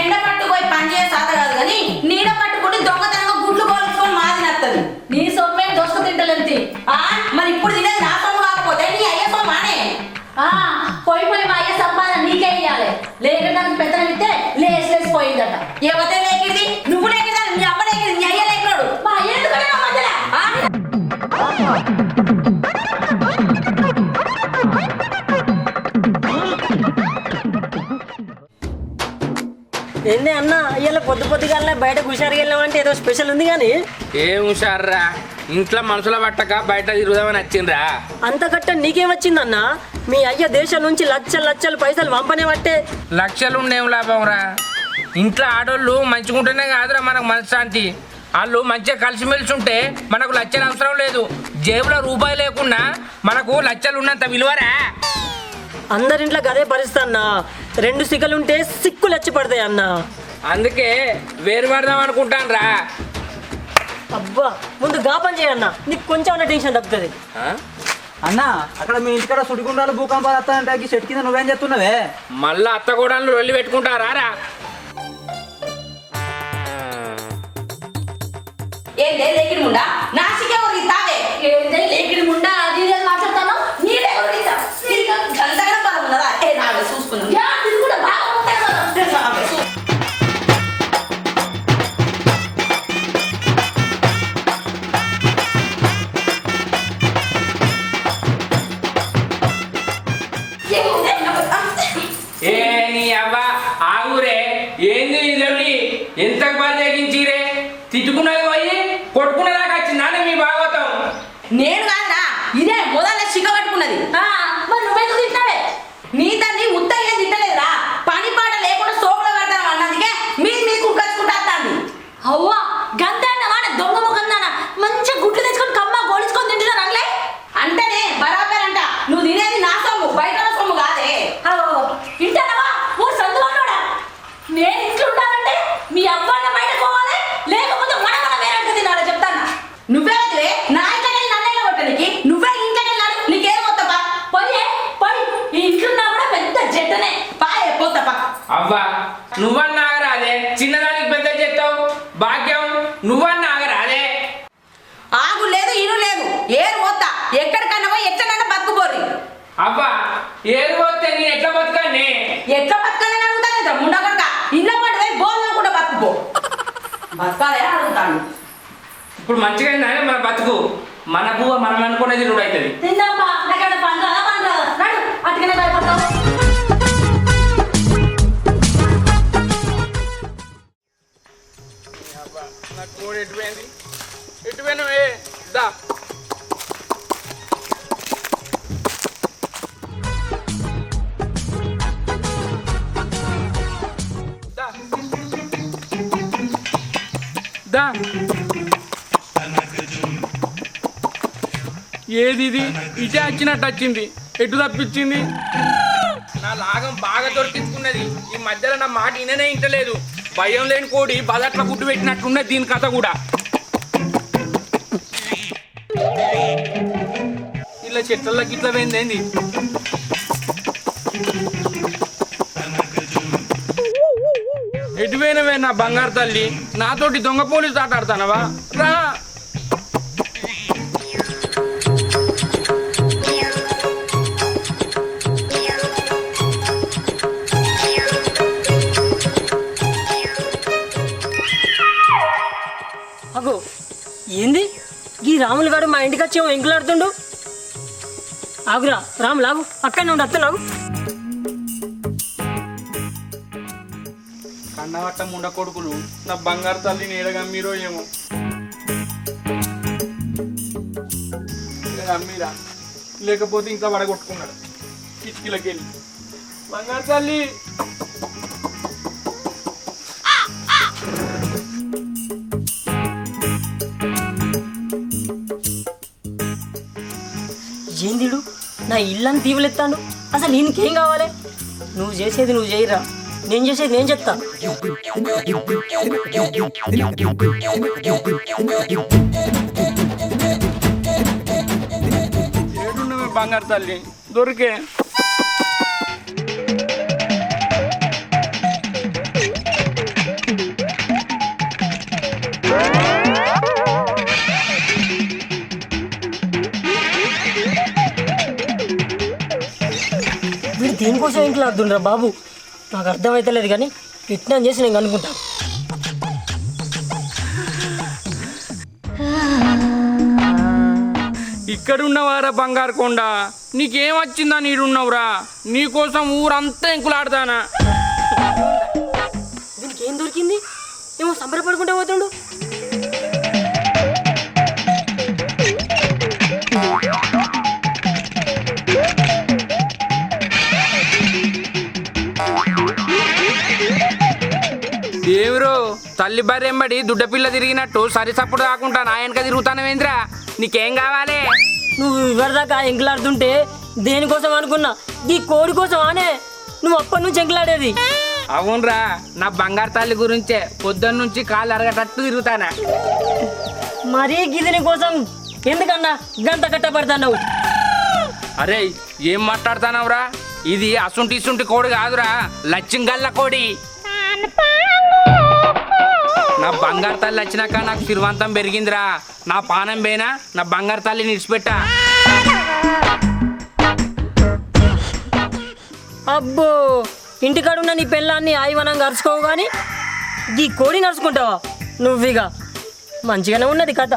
ఎండ పట్టుకుపోయి పని చేసే సాత కాదు కానీ నీడ పట్టుకుంటే దొంగతనంగా గుడ్లు కోలుచుకొని మాది నత్తది. నీ సొమ్మే దోసుకు తింటలేంటి. మరి ఇప్పుడు తినేది నా సొమ్ము కాకపోతే నీ అయ్యే సొమ్మానే. పోయి మా అయ్య సంపాదన నీకే ఇయ్యాలి. లేకడానికి పెద్దలు ఇస్తే లేసిపోయిందట. ఎవతే లేకిడిది? నువ్వు లేకిదా? నీ అమ్మ లేకిది? నీ అయ్య లేకినాడు. మా అయ్య ఎందుకనే నా మధ్యలో? ఏంది అన్న ఇవాళ పొద్దుగాల బయట హుషారుగా వెళ్ళామంటే ఏదో స్పెషల్ ఉంది కానీ. ఏం హుషారురా, ఇంట్లో మనుషుల పట్టక బయట తిరుగుదామని వచ్చిండ్రా. అంత కట్ట నీకేం వచ్చిందన్న? మీ అయ్య దేశం నుంచి లక్షలు పైసలు పంపనే పట్టే. లక్షలు ఉండేం లాభం రా. ఇంట్లో ఆడోళ్ళు మంచిగుంటేనే కాదురా మనకు మనశ్శాంతి. వాళ్ళు మంచిగా కలిసిమెలిసి ఉంటే మనకు లక్షలు అవసరం లేదు. జేబులో రూపాయి లేకుండా మనకు లక్షలు ఉన్నంత విలువరా. అందరింట్లో గదే పరిస్థితి అన్న. 2 సిగ్గలుంటే సిక్కులు వచ్చి పడతాయి అన్న. అందుకే వేరు పడదాం అనుకుంటాను రా. అబ్బా ముందు గా పని చేయన్న నీకు కొంచెం అన్న టెన్షన్ తప్పుతుంది. అన్న అక్కడ మీ ఇంటికాడ సుడిగుండాలు భూకంపాలు వస్తాయంటే చెట్టు కింద నువ్వేం చెప్తున్నావే? మళ్ళా అత్త కూడా వెళ్ళి పెట్టుకుంటారా రా? ఏందే లేకిడి ముండా నాసికే ఊరి తావే ఏందే లేకిడి ముండా అది నేను మాట్లాడతాను నీడే ఊరి గంటగా బాగున్నదా ఏ నావే చూసుకున్నాను యా ఇది కూడా బాగా ఉంటాయి కదా. ఏ నీ అవ్వ ఆగురే, ఏంది ఇది? ఎంతకు బరిగించిరే? తిట్టుకున్నది పోయి కొట్టుకున్నదాకా వచ్చిందా మీ భాగవతం? నేను కాదా ఇదే మొదల చిగ పట్టుకున్నది. మరి నువ్వెందుకు తింటావే? నీ తల్లి ఉత్తగా తిట్టలేదురా, పని పాట లేకుండా సోకులో పెడతాను అన్నదికే మీకు కచ్చుకుంటాంది. అవ్వా గంత వాడ దొంగ ముఖందానా మంచిగా గుడ్లు తెచ్చుకొని కమ్మ గోడించుకొని తింటున్నారు అనలే అంటేనే బరాబర్ అంట. నువ్వు తినేది నా సొమ్ము, బయట సొమ్ము కాదే. ఇంటానవా ఓ సందువాడా? నేను ఇంట్లో ఉంటానంటే మీ అవ్వన్న బయట పోవాలి, లేకపోతే మన వేరే తినాలి చెప్తాను. నువ్వే వదిలే నా ఇంట్లోకి నన్ను కొట్టడానికి, నువ్వే ఇంట్లోకి వెళ్ళాలి. నీకేం వస్తాపా? పోయే పోయి ఈ ఇంట్లో కూడా పెద్ద జట్టనే పాయే పోతాపా. అవ్వా నువ్వన్నా ఆగరాదే, చిన్నదానికి పెద్ద చెప్తావు. భాగ్యం నువ్వన్నా ఆగరాదే. ఆగు లేదు ఇను లేదు, ఏరు పోతా. ఎక్కడికన్నా పోయి ఎట్లనన్నా బతుకుపోరి. అవ్వా ఏరు పోతే నేను ఎట్లా బతకాన్ని? ఎట్లా బతకాలని అడుగుతాను ముండా కొడుక. ఇళ్ళ పడి పోయి బోర్లు కూడా బతుకుపో. బతకాలే అడుగుతాను. ఇప్పుడు మంచిగా అయిందా మన బతుకు? మన పువ్వు మనం అనుకునేది కూడా అవుతుంది. తిందామా నాకడ పండు నడు అటుకనే భయపడతావు. నాకు కోడి ఎటుపోయింది? ఎటుపోయినవే? దా దా. ఏది ఇది? ఇటే వచ్చినట్టు వచ్చింది, ఎటు తప్పించింది? నా లాగం బాగా దొరికించుకున్నది. ఈ మధ్యలో నా మాట విననే ఇంటలేదు. భయం లేని కోడి బదట్ల గుడ్డు పెట్టినట్టున్నది దీని కథ కూడా. ఇలా చెట్లకి ఇట్లా పోయిందేంది? ఎటువైనవే నా బంగారు తల్లి? నాతోటి దొంగ పోలీసు ఆట ఆడతానవా? రా. అగో ఏంది ఈ రాములు గారు మా ఇంటికి వచ్చేమో ఎంకులాడుతుండు. ఆగురా రాములు ఆగు, అక్కడనే ఉండి అత్తలాగు. కన్నవట్ట ముండ కొడుకులు నా బంగారు తల్లిని ఎడగమ్మీరో ఏమో. అమ్మీరా లేకపోతే ఇంకా వడగొట్టుకున్నాడు కిటికీలకి వెళ్ళి. బంగారు తల్లి ఏందిడు నా ఇల్లని తీవలెత్తాడు. అసలు ఈయనకేం కావాలి? నువ్వు చేసేది నువ్వు చేయరా, నేను చేసేది నేను చెప్తా. ఏడున్నవే బంగారు తల్లి? దొరికే వీడు దేనికోసం ఇంట్లో అర్థండ్రా బాబు, నాకు అర్థమైతలేదు కానీ ఇట్లా చేసి నేను అనుకుంటా. ఇక్కడున్నవారా బంగారు కొండ? నీకేం వచ్చిందా? నీడున్నవురా, నీకోసం ఊరంతా ఎంకులాడతానా. వీనికి ఏం దొరికింది? ఏమో సంబరపడుకుంటూ పోతుండు. దేవురు తల్లి బర్రెంబడి దుడ్డపిల్ల తిరిగినట్టు సరిసప్పుడు కాకుండా నా వెనక తిరుగుతానవేంద్రా? నీకేం కావాలి? నువ్వు ఇవరిదాకా ఎంకులాడుతుంటే దేనికోసం అనుకున్నా, ఈ కోడి కోసం అనే నువ్వు అప్పటి నుంచి ఎంకులాడేది. అవునరా, నా బంగారు తల్లి గురించే పొద్దున్న నుంచి కాళ్ళు అరగటట్టు తిరుగుతానా. మరీ గిదిని కోసం ఎందుకన్నా గంత కట్టపడతావు? అరే ఏం మాట్లాడుతున్నావురా? ఇది అసుంటి ఇసుంటి కోడి కాదురా, లచ్చింగల్ల కోడి. నా బంగారు తల్లి వచ్చినాక నాకు సిరివంతం పెరిగిందిరా. నా పానం పోయినా నా బంగారు తల్లిని విడిచిపెట్టా. అబ్బో, ఇంటికాడున్న నీ పెళ్ళాన్ని ఆయివనంగా అరుచుకోవు కానీ ఈ కోడి నడుచుకుంటావా నువ్విగా? మంచిగానే ఉన్నది కథ.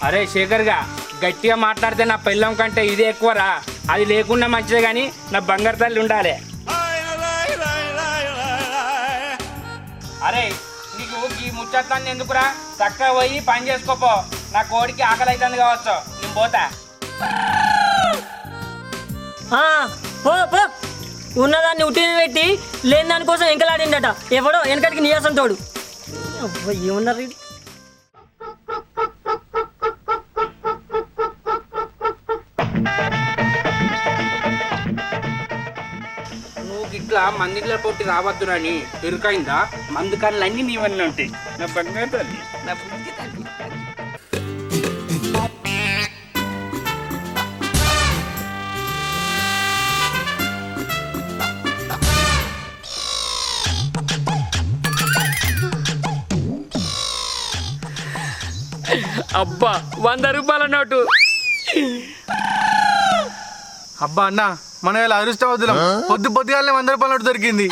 అరే శేఖర్గా, గట్టిగా మాట్లాడితే నా పెళ్ళం కంటే ఇదే ఎక్కువరా. అది లేకుండా మంచిదే కానీ నా బంగారు తల్లి ఉండాలి. అరే నీకు ఈ ముచ్చట్లన్నీ ఎందుకురా? చక్కగా పోయి పని చేసుకోపో. నా కోడికి ఆకలి అవుతుంది కావచ్చు, నేను పోతా. పో పో. ఉన్నదాన్ని ఉట్టిన పెట్టి లేని దానికోసం ఎంకలాడిండట ఎవడో వెనకటికి నీయాసం తోడు. ఏమన్నారు? నువ్వు ఇట్లా మందిలో పొట్టి రావద్దురని ఇరుకైందా? మందు కళ్ళు అన్నీ నీవన్నీ ఉంటాయి. నా బంగారు తల్లి, నా బుద్ధి తల్లి. అబ్బా 100 రూపాయల నోటు. అబ్బా అన్న, మనం ఇలా అదృష్టం వద్దులం. పొద్దుగాలనే 100 రూపాయల నోటు దొరికింది.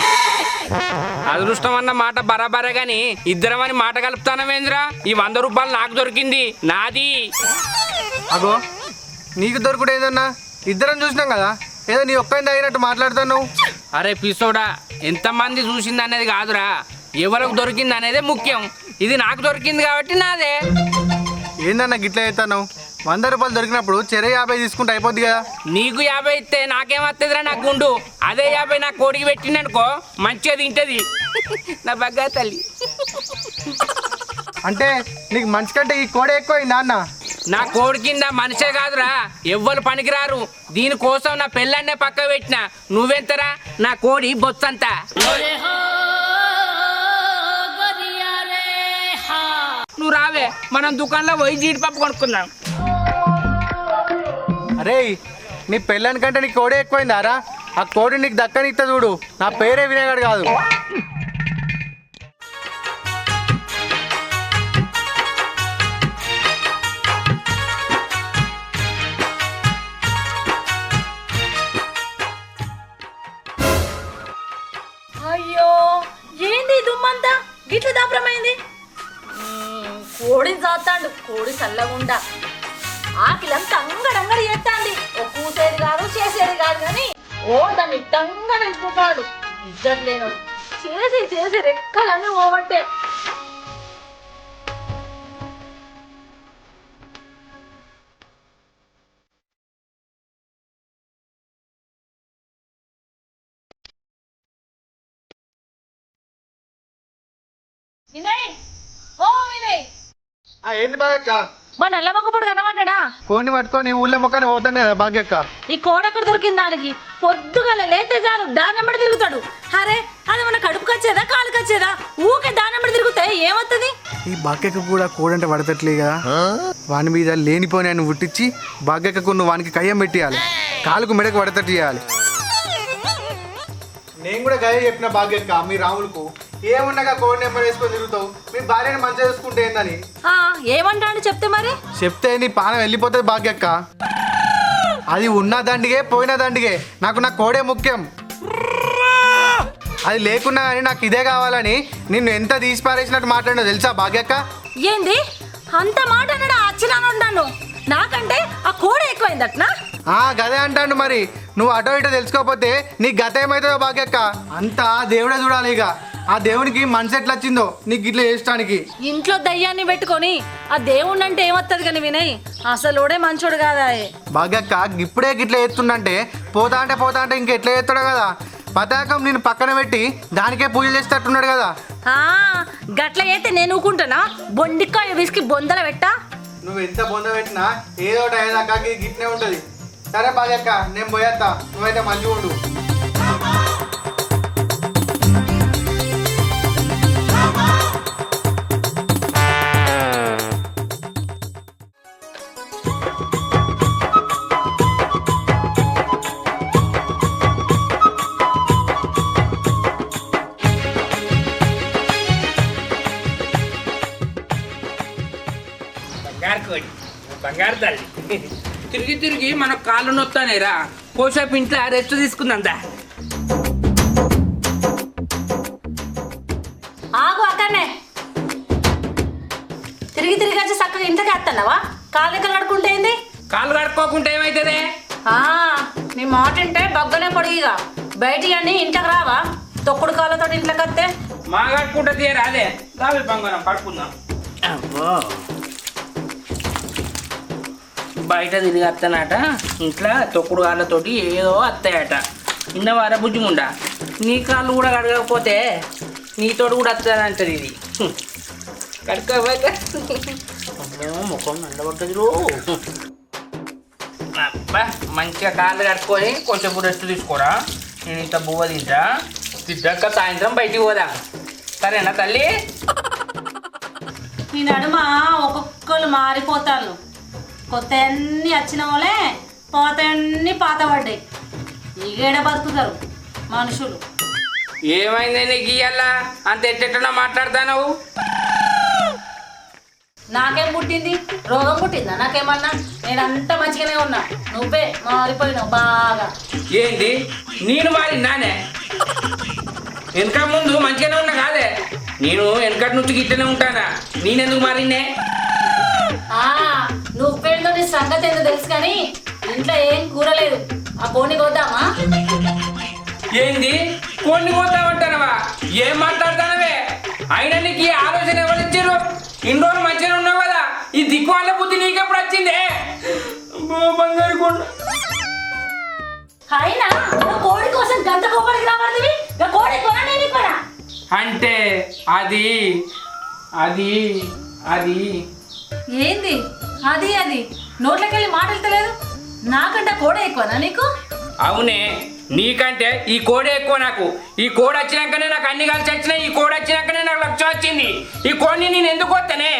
అదృష్టం అన్న మాట బరాబరే గాని ఇద్దరం అని మాట కలుపుతానవేంద్రా? ఈ 100 రూపాయలు నాకు దొరికింది, నాది. అగో నీకు దొరుకుడు ఏదన్నా? ఇద్దరం చూసినాం కదా, ఏదో నీ ఒక్కైంది అయినట్టు మాట్లాడుతాను. అరే పిసోడా, ఎంతమంది చూసింది అనేది కాదురా, ఎవరికి దొరికింది అనేదే ముఖ్యం. ఇది నాకు దొరికింది కాబట్టి నాదే. ఏందన్నా గిట్లా అవుతాను? 100 రూపాయలు దొరికినప్పుడు చెర 50 తీసుకుంటే అయిపోద్ది కదా. నీకు 50 ఇస్తే నాకేమత్తదిరా? నాకు గుండు. అదే 50 నా కోడికి పెట్టిందనుకో మంచిగా తింటది నా బగ్గా తల్లి. అంటే నీకు మంచి కంటే ఈ కోడే ఎక్కువైందా అన్న? నా కోడి కింద మనిషే కాదురా, ఎవ్వరు పనికిరారు. దీనికోసం నా పెళ్ళన్నే పక్క పెట్టిన. నువ్వెంతరా? నా కోడి బొత్సంతా. నువ్వు రావే, మనం దుకాణంలో పోయి జీడిపప్పు కొనుక్కుందాం. అరే నీ పెళ్ళాని కంటే నీ కోడే ఎక్కువైందారా? ఆ కోడి నీకు దక్కనిస్తా చూడు. నా పేరే వినేగాడు కాదు. అయ్యో, ఏంది దుమ్మంతా గిట్ల దాపరమైంది? కోడిని చాస్తాడు, కోడి చల్లగుండా. ఆకిలంతా అంగడంగడి చేస్తాంది. ఓ కూసేది కాదు చేసేది కాదు కానీ ఓ దాన్ని ఇట్టంగా నిలుపుతాడు. ఇద్దరు లేను చేసి చేసి రెక్కలన్నీ ఓవట్టే. వినయ్, ఓ వినయ్, ఏంది బాగక్క? మా నల్ల మొక్కపొడు కనబడ్డా? కోడిని పట్టుకొని ఊళ్ళో మొక్కని పోతాను కదా భాగ్యక్క. ఈ కోడ ఎక్కడ దొరికింది దానికి? పొద్దుగల లేతే చాలు దానెంబడి తిరుగుతాడు. అరే అది మన కడుపుకి వచ్చేదా కాలుకి వచ్చేదా? ఊకే దానెంబడి తిరుగుతే ఏమవుతుంది? ఈ భాగ్యక్క కూడా కోడంటే పడతట్లే కదా. వాని మీద లేనిపోని ఆయన పుట్టించి భాగ్యక్కకు నువ్వు వానికి కయ్యం పెట్టియాలి, కాలుకు మెడకు పడతట్టు చేయాలి. నేను కూడా గయ చెప్పిన భాగ్యక్క మీ రాములకు, ఏమున్నాక కోడి నెంబర్ వేసుకొని తిరుగుతావు, మీ భార్యను మంచిగా చూసుకుంటే ఏందని. ఏమంటాడు చెప్తే మరి? చెప్తే నీ పానం వెళ్ళిపోతుంది భాగ్యక్క. అది ఉన్న దండిగే పోయిన దండిగే, నాకు నా కోడే ముఖ్యం. అది లేకున్నా కానీ నాకు ఇదే కావాలని నిన్ను ఎంత తీసి పారేసినట్టు మాట్లాడినా తెలుసా భాగ్యక్క? ఏంది అంత మాట అన్నాడు? అచ్చినాను నాకంటే ఆ కోడ ఎక్కువైందట్నా? గదే అంటాను. మరి నువ్వు అటో ఇటో తెలుసుకోకపోతే నీ గత ఏమవుతుందో భాగ్యక్క. అంతా దేవుడే చూడాలి. ఇక ఆ దేవునికి మనసు ఎట్లా వచ్చిందో నీకు ఇట్లా చేసడానికి. ఇంట్లో దయ్యాన్ని పెట్టుకొని ఆ దేవుణ్ణి అంటే ఏమత్తది కానీ వినయ్, అసలుడే మంచోడు కాదా భాగ్యక్క. ఇప్పుడే గిట్లా చేస్తుండంటే పోతా అంటే ఇంకెట్లా చేస్తాడు కదా. పతాకం నేను పక్కన పెట్టి దానికే పూజ చేసేటట్టున్నాడు కదా. గట్ల అయితే నేను ఊకుంటానా? బొండికాయ విసికి బొందల పెట్టా. నువ్వు ఎంత బొంద పెట్టినా ఏదో అయ్యేదాకా గిట్నే ఉంటుంది. సరే భాగ్యక్క, నేను పోయేస్తా, నువ్వైతే మంచిగా ఉండు. ఆడతాది. తిరిగి తిరిగి మన కాళ్ళు నొత్తానేరా, పోసేపు ఇంట్లో రెస్ట్ తీసుకుందా. ఆగు అక్కడనే తిరిగి తిరిగి వచ్చి చక్కగా ఇంటికి వస్తున్నావా? కాళ్ళు ఎక్కడ కడుక్కుంటే ఏంది? కాళ్ళు కడుక్కోకుంటే ఏమైతుంది? నీ మాట అంటే బగ్గనే పొడిగిగా బయటికి అన్ని ఇంటికి రావా? తొక్కుడు కాళ్ళతో ఇంట్లోకి వస్తే మా కట్టుకుంటే తీయరా అదే రావి బంగారం కడుక్కుందాం. అబ్బో బయట తిరిగి వస్తానట, ఇంట్లో తొక్కుడు కాళ్ళతోటి ఏదో వస్తాయట. నిన్న వార బుజ్జిముండా నీ కాళ్ళు కూడా కడగకపోతే నీతోడు కూడా వస్తానంటది ఇది. కడుక్కోబాక ముఖం నల్లబడ్డది రో. అబ్బా మంచిగా కాళ్ళు కట్టుకొని కొంచెం రెస్ట్ తీసుకోరా. నేను ఇంత బువ్వ తింటాక సాయంత్రం బయటికి పోదా, సరేనా తల్లి? ఈ నడుమ ఒక్కొక్కరు మారిపోతారు. కొత్త అన్నీ వచ్చిన వాళ్ళే, పాత అన్నీ పాత పడ్డాయి. ఈగేడ బతుకుతారు మనుషులు. ఏమైంది నీకు ఇయ్యాల అంత ఎట్టెట్టనా మాట్లాడతావు? నాకేం పుట్టింది? రోగం పుట్టిందా నాకేమన్నా? నేనంతా మంచిగానే ఉన్నా, నువ్వే మారిపోయినావు బాగా. ఏంటి నేను మారినానే? వెనక ముందు మంచిగానే ఉన్నా కాదే, నేను వెనకటి నుంచి గిట్టనే ఉంటానా, నేనెందుకు మారినే? నువ్వేందో నీ సంగతి ఏందో తెలుసు కానీ ఇంట్లో ఏం కూరలేదు. ఆ కోడిని కోద్దామా? ఏంది కోడిని కోద్దామంటానవా? ఏం మాట్లాడతానవే? అయినా నీకు ఈ ఆలోచన ఎవరు ఇచ్చారు? ఇన్ని రోజులు మంచిగా ఉన్నావు కదా, ఈ దిక్కు వాళ్ళ బుద్ధి నీకెప్పుడు వచ్చిందే? బంగారు కొండ అయినా కోడి కోసం గంట కోపడికి రావాలి. కోడి కొనా నేను కొనా? అంటే అది అది అది ఏంది అది? అది నోట్లోకి వెళ్ళి మాట వెళ్తలేదు. నాకంటే కోడే ఎక్కువనా నీకు? అవునే, నీకంటే ఈ కోడే ఎక్కువ నాకు. ఈ కోడి వచ్చినాకనే నాకు అన్ని కలిసి వచ్చినాయి. ఈ కోడి వచ్చినాకనే నాకు లక్ష్యం వచ్చింది. ఈ కోడిని నేను ఎందుకు వస్తానే?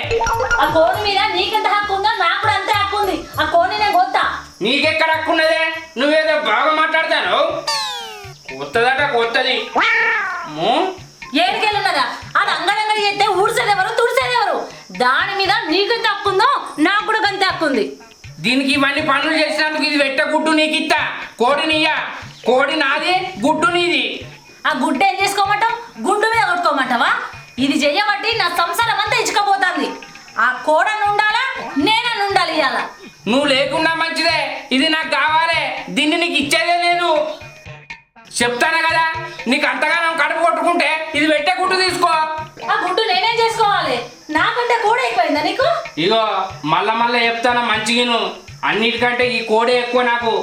ఆ కోడి మీద నీకెంత హక్కు ఉందో నాకు కూడా అంతే హక్కు ఉంది. ఆ కోడిని నేను కొత్తా. నీకెక్కడ హక్కు ఉన్నదే? నువ్వేదో బాగా మాట్లాడతాను. కొత్తదట కొత్తది. ఏడుకెళ్ళున్నదా? అది అంగడంగడి చేస్తే ఊడ్చేదెవరు తుడిచేదెవరు? దాని మీద నీకెంత హక్కు ఉందో నాకు కూడా అంతే హక్కు ఉంది. దీనికి ఇవన్నీ పనులు చేసినందుకు ఇది పెట్ట గుడ్డు నీకు ఇస్తా. కోడి నీయా? కోడి నాది, గుడ్డు నీది. ఆ గుడ్డ ఏం చేసుకోమంటావు? గుడ్డు మీద కొట్టుకోమంటావా? ఇది చెయ్యబట్టి నా సంసారం అంతా ఇచ్చుకపోతుంది. ఆ కోడని ఉండాలా, నేనని ఉండాలి. ఇవాళ నువ్వు లేకుండా మంచిదే, ఇది నాకు కావాలి. దీన్ని నీకు ఇచ్చేదే లేదు. చెప్తాను కదా, నీకు అంతగానో కడుపు కొట్టుకుంటే ఇది పెట్టే గుడ్డు తీసుకో. ఆ గుడ్డు నేనేం చేసుకోవాలి? నాకంటే కోడే ఎక్కువైందా నీకు? ఇగో మళ్ళా చెప్తాను మంచిగాను. అన్నిటికంటే ఈ కోడే ఎక్కువ నాకు.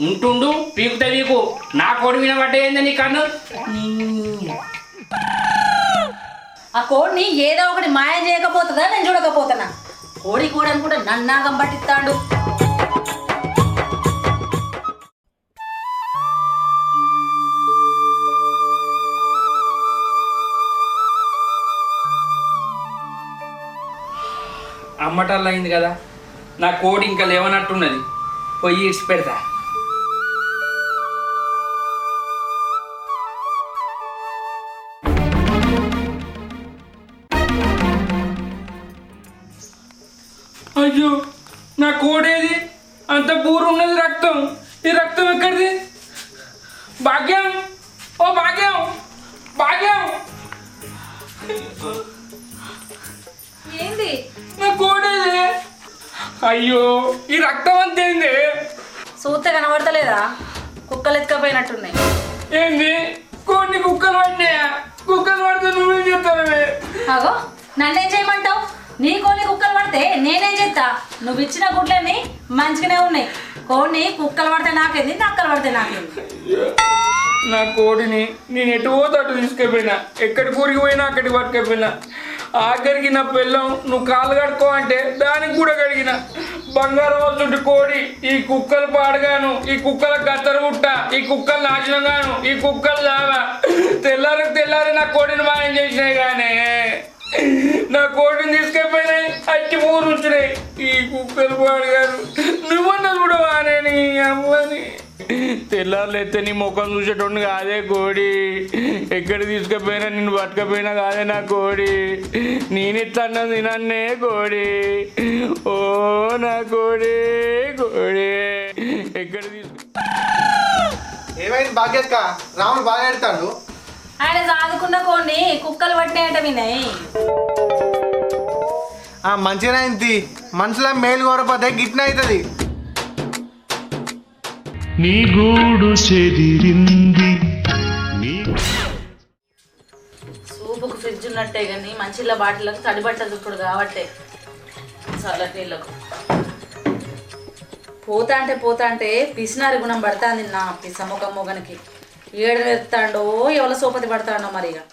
ఉంటుండు పీకుతా నీకు. నా కోడి వినబడ్డా ఏంది నీ కన్ను? ఆ కోడిని ఏదో ఒకటి మాయం చేయకపోతుందా నేను చూడకపోతున్నా. కోడి కోడి అనుకుంటే నన్నాగం పట్టిస్తాడు. అమ్మటల్లా అయింది కదా, నా కోడి ఇంకా లేవనట్టున్నది. పోయి ఇడిచి పెడతా. అయ్యో నా కోడేది? అంత బూరు ఉన్నది రక్తం. ఈ రక్తం ఎక్కడిది? భాగ్యం, ఓ భాగ్యం, భాగ్యం. ఏంది నా కోడేది? అయ్యో ఈ రక్తం అంతేంది? చూస్తే కనబడతలేదా? కుక్కలు ఎత్తుకపోయినట్టున్నాయి. ఏంది కోడిని కుక్కలు పడినాయా? కుక్కలు పడితే నువ్వేం చేస్తావే? అగో నన్నేం చేయమంటావు? నీ కోడిని కుక్కలు పడితే నేనేం చేస్తా? నువ్వు ఇచ్చిన గుడ్లన్నీ మంచిగానే ఉన్నాయి. కోడిని కుక్కలు పడితే నాకేంది, నక్కలు పడితే నాకేంది? నా కోడిని నేను ఎటు పోతే అటు తీసుకెళ్ళిపోయినా, ఎక్కడి కూరికి పోయినా అక్కడికి పట్టుకెళ్ళిపోయినా. ఆఖరికి నా పిల్లం నువ్వు కాళ్ళు కడుక్కో అంటే దానికి కూడా కడిగిన. బంగారం వస్తుంటే కోడి ఈ కుక్కలు పాడగాను, ఈ కుక్కల గత్తర ముట్ట, ఈ కుక్కలు నాశనంగాను, ఈ కుక్కలు లాగా తెల్లారి నా కోడిని మాయం చేసినాయి. కానీ నా కోడిని తీసుకెళ్ళిపోయినాయి, అచ్చి ఊరు ఉంచినాయి ఈ కుక్కలు పాడగాను. నువ్వన్నా చూడవా నేను అమ్మని? తెల్లారులైతే నీ ముఖం చూసేటోడు కాదే కోడి. ఎక్కడ తీసుకుపోయినా నిన్ను పట్టుకపోయినా కాదే నా కోడి. నేనెట్లా అన్నది తినన్నే కోడి. ఓ నా కోడి కోడి ఎక్కడ తీసుకు. ఏమైంది భాగ్యక్క? రాముడు బాగా ఎడతాడు. ఆయన సాదుకున్న కోడిని కుక్కలు పట్టినాయట వినయ్. మంచిగానే అయింది. మనుషుల మేలు కోరపోతే గిట్న అవుతుంది. నీ గూడు చెదిరింది. సూపుకు ఫ్రిడ్జ్ ఉన్నట్టే కానీ మంచిళ్ళ బాటిళ్ళకు తడి బట్టలు ఇప్పుడు కాబట్టే చల్లటి నీళ్ళకు పోతా అంటే పిసినారి గుణం పడుతుంది నా పిసముఖ మొగనికి. ఏడు ఎత్తాడో ఎవల సోపతి పడతాడో మరి. ఇక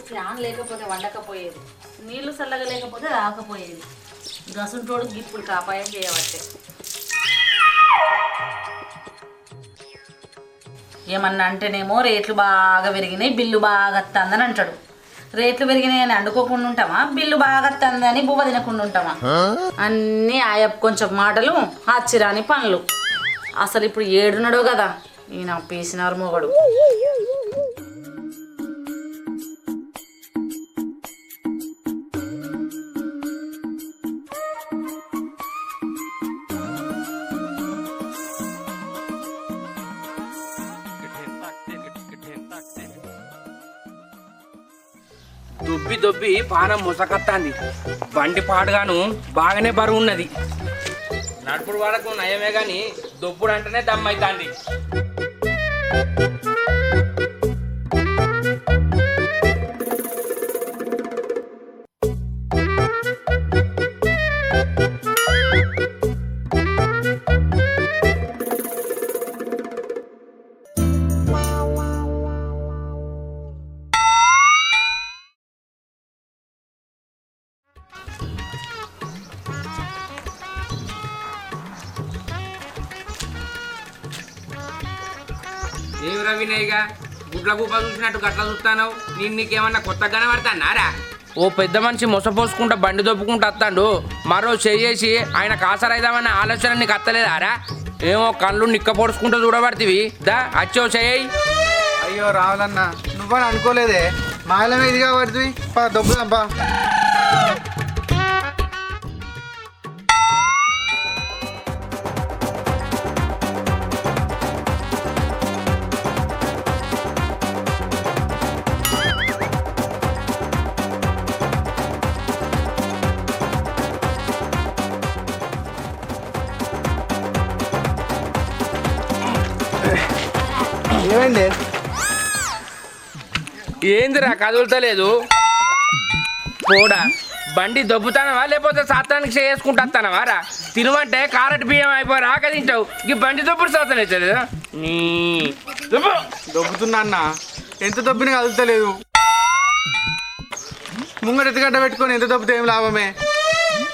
ఫ్యాన్ లేకపోతే వండకపోయేది, నీళ్లు చల్లగా లేకపోతే రాకపోయేది. గసుంటోడు ఇప్పుడు కాపాయం చేయబట్టే. ఏమన్నా అంటేనేమో రేట్లు బాగా పెరిగినాయి, బిల్లు బాగా వస్తుందని అంటాడు. రేట్లు పెరిగినాయి అని అండుకోకుండా ఉంటామా, బిల్లు బాగా వస్తుందని బువ్వ తినకుండా ఉంటామా? అన్నీ ఆయా కొంచెం మాటలు, ఆశ్చర్యాని పనులు. అసలు ఇప్పుడు ఏడున్నాడో కదా ఈయన పీసినారు మొగడు. దొబ్బి దొబ్బి పానం ముసకత్తాంది. బండి పాడుగాను బాగానే బరువు ఉన్నది. నడుపుడు వరకు నయమే గాని దొప్పుడు అంటేనే దమ్మైతాంది. ఏమిరా వినయ్గా గుడ్ల గుప్ప చూసినట్టు గట్ల చూస్తాను. నీకేమన్నా కొత్త కనబడతానారా? ఓ పెద్ద మనిషి మొసపోసుకుంటా బండి దొప్పుకుంటూ వస్తాడు. మరో చేసి ఆయన కాసరైదామన్న ఆలోచన నీకు అత్తలేదారా? ఏమో కళ్ళు నిక్క పొడుచుకుంటూ చూడబడితివి. దా అచ్చో చెయ్యి. అయ్యో రావాలన్నా, నువ్వని అనుకోలేదే. మాయల మీదుగా పడుతుంది. దొబ్బుదాంపా. ఏమైంది? ఏందిరా కదులుతలేదు? పోడా బండి దొబ్బుతానవా లేకపోతే సాత్రానికి చేసుకుంటానవా రా? తినమంటే కారట్ బియ్యం అయిపోయి రాక తింటావు. ఈ బండి దొప్పుడు సాత్రం అవుతుంది. నీ దొబ్బుతున్నా అన్న, ఎంత దొబ్బినా కదులుతలేదు. ముంగట ఎత్తుగడ్డ పెట్టుకొని ఎంత దొబ్బితే ఏం లాభమే?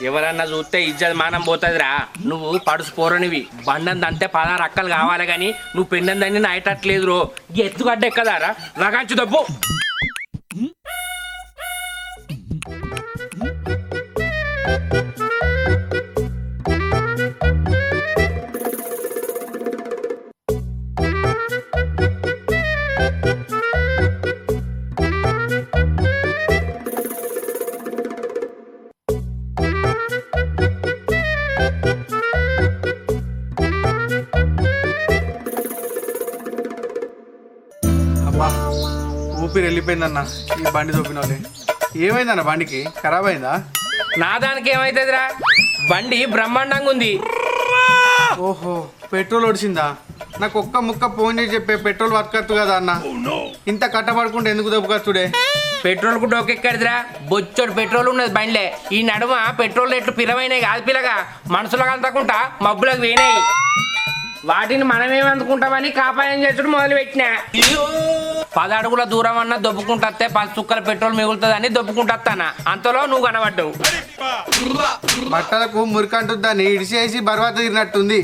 ఎవరన్నా చూస్తే ఇజ్జత్ మానం పోతుందిరా. నువ్వు పడుసు పోరనివి. బండంది అంతే 16 అక్కలు కావాలి కానీ నువ్వు పెండందని నాయటట్లేదు రో. ఎత్తుగడ్డ ఎక్కదారా? రగాంచు దబ్బు. ఊపిరి వెళ్ళిపోయిందన్న ఈ బండి దొబ్బిన వాళ్ళే. ఏమైందన్న బండికి? ఖరాబ్ అయిందా? నా దానికి ఏమైతుందిరా? బండి బ్రహ్మాండంగా ఉంది. ఓహో, పెట్రోల్ ఒడిసిందా? నాకు ఒక్క ముక్క ఫోన్ చేసి చెప్పే పెట్రోల్ పట్టుకత్తు కదా అన్న. ఇంత కట్టబడుకుంటే ఎందుకు దొబ్బుకచ్చుడే? పెట్రోల్ కు డోకెక్కడిదిరా? బొచ్చోడు పెట్రోల్ ఉన్నది బండిలే. ఈ నడుమ పెట్రోల్ రేట్లు పిరమైనాయి కాదు పిల్లగా, మనుషులకు అంతకుంటా మబ్బులకు వేయినాయి. వాటిని మనమేమనుకుంటామని కాపాయం చేసుడు మొదలు పెట్టినా 10 అడుగుల దూరం అన్నా దొబ్బుకుంటే 10 చుక్కల పెట్రోల్ మిగులుతుందని దొబ్బుకుంటానా అంతలో నువ్వు కనబడ్డావు. బట్టలకు మురికంటుందని ఇడిసేసి బర్వాత తిరిగినట్టుంది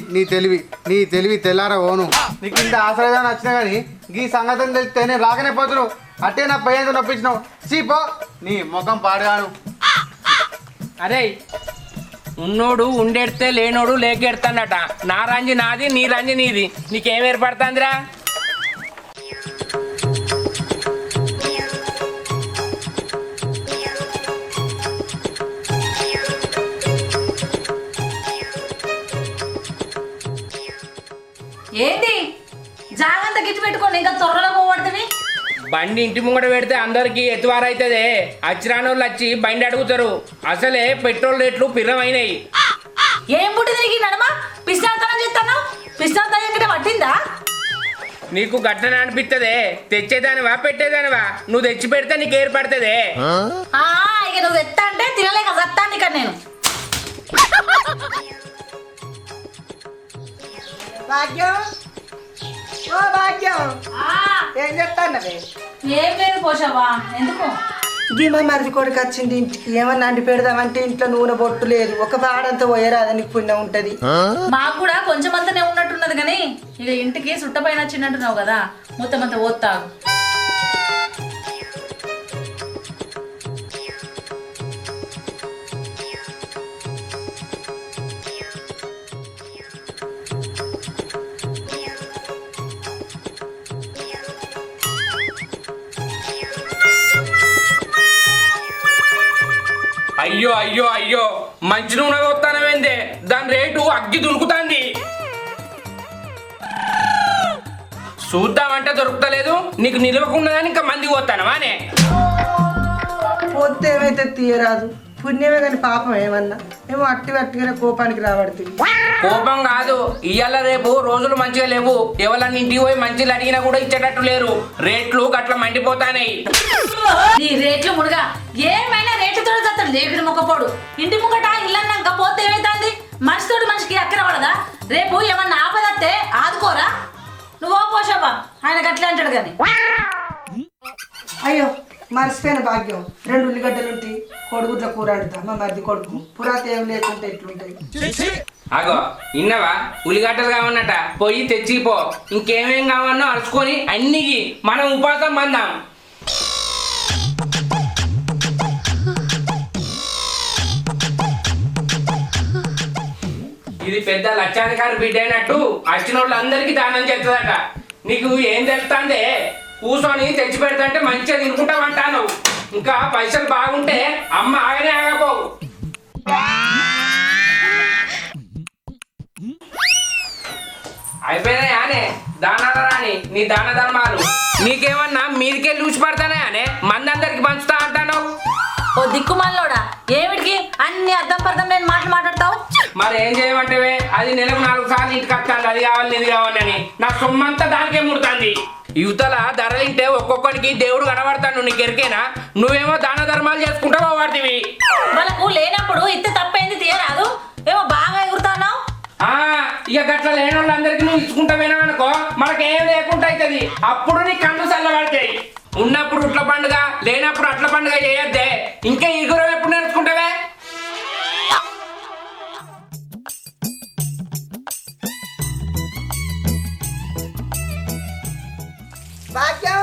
నీ తెలివి తెల్లారా ఓను. నీకు ఇంత ఆశ్రయం వచ్చినా కానీ ఈ సంగతి తెలిస్తే నేను రాకనే పోతును. అట్టే నా పయ్యంతో నొప్పించినావు చీపో నీ ముఖం పాడుగాను. అరే ఉన్నోడు ఉండెడితే లేనోడు లేకెడతాడట. నా రంజి నాది, నీ రంజి నీది, నీకేం ఏర్పడుతుందిరా? ఏంది జాగ్రత్త గిట్టి పెట్టుకోండి, ఇంకా త్వరలో పోవడుతుంది. బండి ఇంటి ముంగట పెడితే అందరికి ఎత్తువారైతుంది. అచ్చిరానోళ్ళు వచ్చి బండి అడుగుతారు. అసలే పెట్రోల్ రేట్లు పిల్లమైనాయి. ఏం పుట్టి తిరిగి నడమా పిస్తాతనం చేస్తాను. పిస్తాతనం ఎక్కడ పట్టిందా? నీకు గట్టన అనిపిస్తుంది. తెచ్చేదానివా పెట్టేదానివా? నువ్వు తెచ్చి పెడితే నీకు ఏర్పడుతుంది. ఇక నువ్వు తెత్తా అంటే తినలేక సత్తాను ఇక నేను. భాగ్యం ఓ భాగ్యం ఏం చెప్తాన్నవే? ఏం లేదు పోషవా, ఎందుకు? గిమ్మ మరిది కొడుకు వచ్చింది ఇంటికి, ఏమన్నా అండి పెడదామంటే ఇంట్లో నూనె బొట్టు లేదు. ఒక బాడంతా పోయరాదా నీకు పుణ్యం ఉంటది. మాకు కూడా కొంచెం అంతనే ఉన్నట్టున్నది కానీ ఇక ఇంటికి సుట్టపైన వచ్చినట్టున్నావు కదా, మొత్తం అంతా ఓత్తాగు. అయ్యో అయ్యో అయ్యో, మంచి నూనె వస్తానవేందే? దాని రేటు అగ్గి దునుకుతాంది. చూద్దామంటే దొరుకుతలేదు. నీకు నిలవకుండాదని ఇంకా మందికి పోతానవానే? పోతే ఏమైతే తీయరాదు, పుణ్యమే కానీ పాపం ఏమన్నా. ఏమో అట్టిగానే కోపానికి రాబడుతుంది. కోపం కాదు, ఇయ్యాల రేపు రోజులు మంచిగా లేవు. ఎవరన్నా ఇంటికి పోయి మంచిలు అడిగినా కూడా ఇచ్చేటట్టు లేరు. రేట్లు గట్ల మండిపోతానాయి. ఈ రేట్లు ముడుగా ఏమైనా రేట్లు తోడు చస్తాడు లేపిన మొక్కపోడు. ఇంటి ముంగట ఇల్లన్నాక పోతే ఏమైతుంది? మనిషితోడు మనిషికి అక్కర పడదా? రేపు ఏమన్నా ఆపదత్తే ఆదుకోరా? నువ్వు పోషవా, ఆయన గట్లే అంటాడు కానీ. అయ్యో మర్చిపోయిన భాగ్యం, 2 ఉల్లిగడ్డలుంటి కొడుగుడ్ల కూర ఆడుతా. మా మరిది కొడుకు పురాత ఏం లేకుంటే ఎట్లుంటాయి. అగో ఇన్నవా, ఉల్లిగడ్డలు కావన్నట పోయి తెచ్చిపో. ఇంకేమేం కావన్నో అరుచుకొని అన్ని మనం ఉపాసం మందాం. ఇది పెద్ద లక్షాధికారి బిడ్డ అయినట్టు వచ్చిన వాళ్ళందరికీ దానం చేస్తుందట. నీకు ఏం తెలుస్తుందే? కూర్చొని తెచ్చి పెడతాంటే మంచిగా తినుకుంటామంటాను. ఇంకా పైసలు బాగుంటే అమ్మ ఆగనే ఆగపోవు. అయిపోయినాయానే దానాల రాని నీ దాన ధర్మాలు? నీకేమన్నా మీదికే లూచి పడతానే మందందరికి పంచుతా అంటాను. ఓ దిక్కుమాలోడా, ఏమిటికి అన్ని అర్థం పర్థం నేను మాట్లాడతావు? మరి ఏం చేయమంటేవే? అది నెలకు 4 సార్లు ఇంటికి వస్తాను. అది కావాలి ఇది కావాలని నా సొమ్మంతా దానికే ముడుతుంది. యువతల ధరలింటే ఒక్కొక్కడికి దేవుడు కనబడతాను. నీకు ఎరికేనా? నువ్వేమో దాన ధర్మాలు చేసుకుంటావో వాటివి. వాళ్ళకు లేనప్పుడు ఇస్తే తప్పైంది తీయరాదు. ఏమో బాగా ఎగురుతావు. ఇక గట్ల లేని వాళ్ళందరికీ నువ్వు ఇచ్చుకుంటావేనా అనుకో, మనకేం లేకుండా అవుతుంది. అప్పుడు నీ కళ్ళు చల్లబడతాయి. ఉన్నప్పుడు ఉట్ల పండుగ, లేనప్పుడు అట్ల పండుగ చేయొద్దే. ఇంకా ఈ గురం ఎప్పుడు నేర్చుకుంటావే? భాగ్యం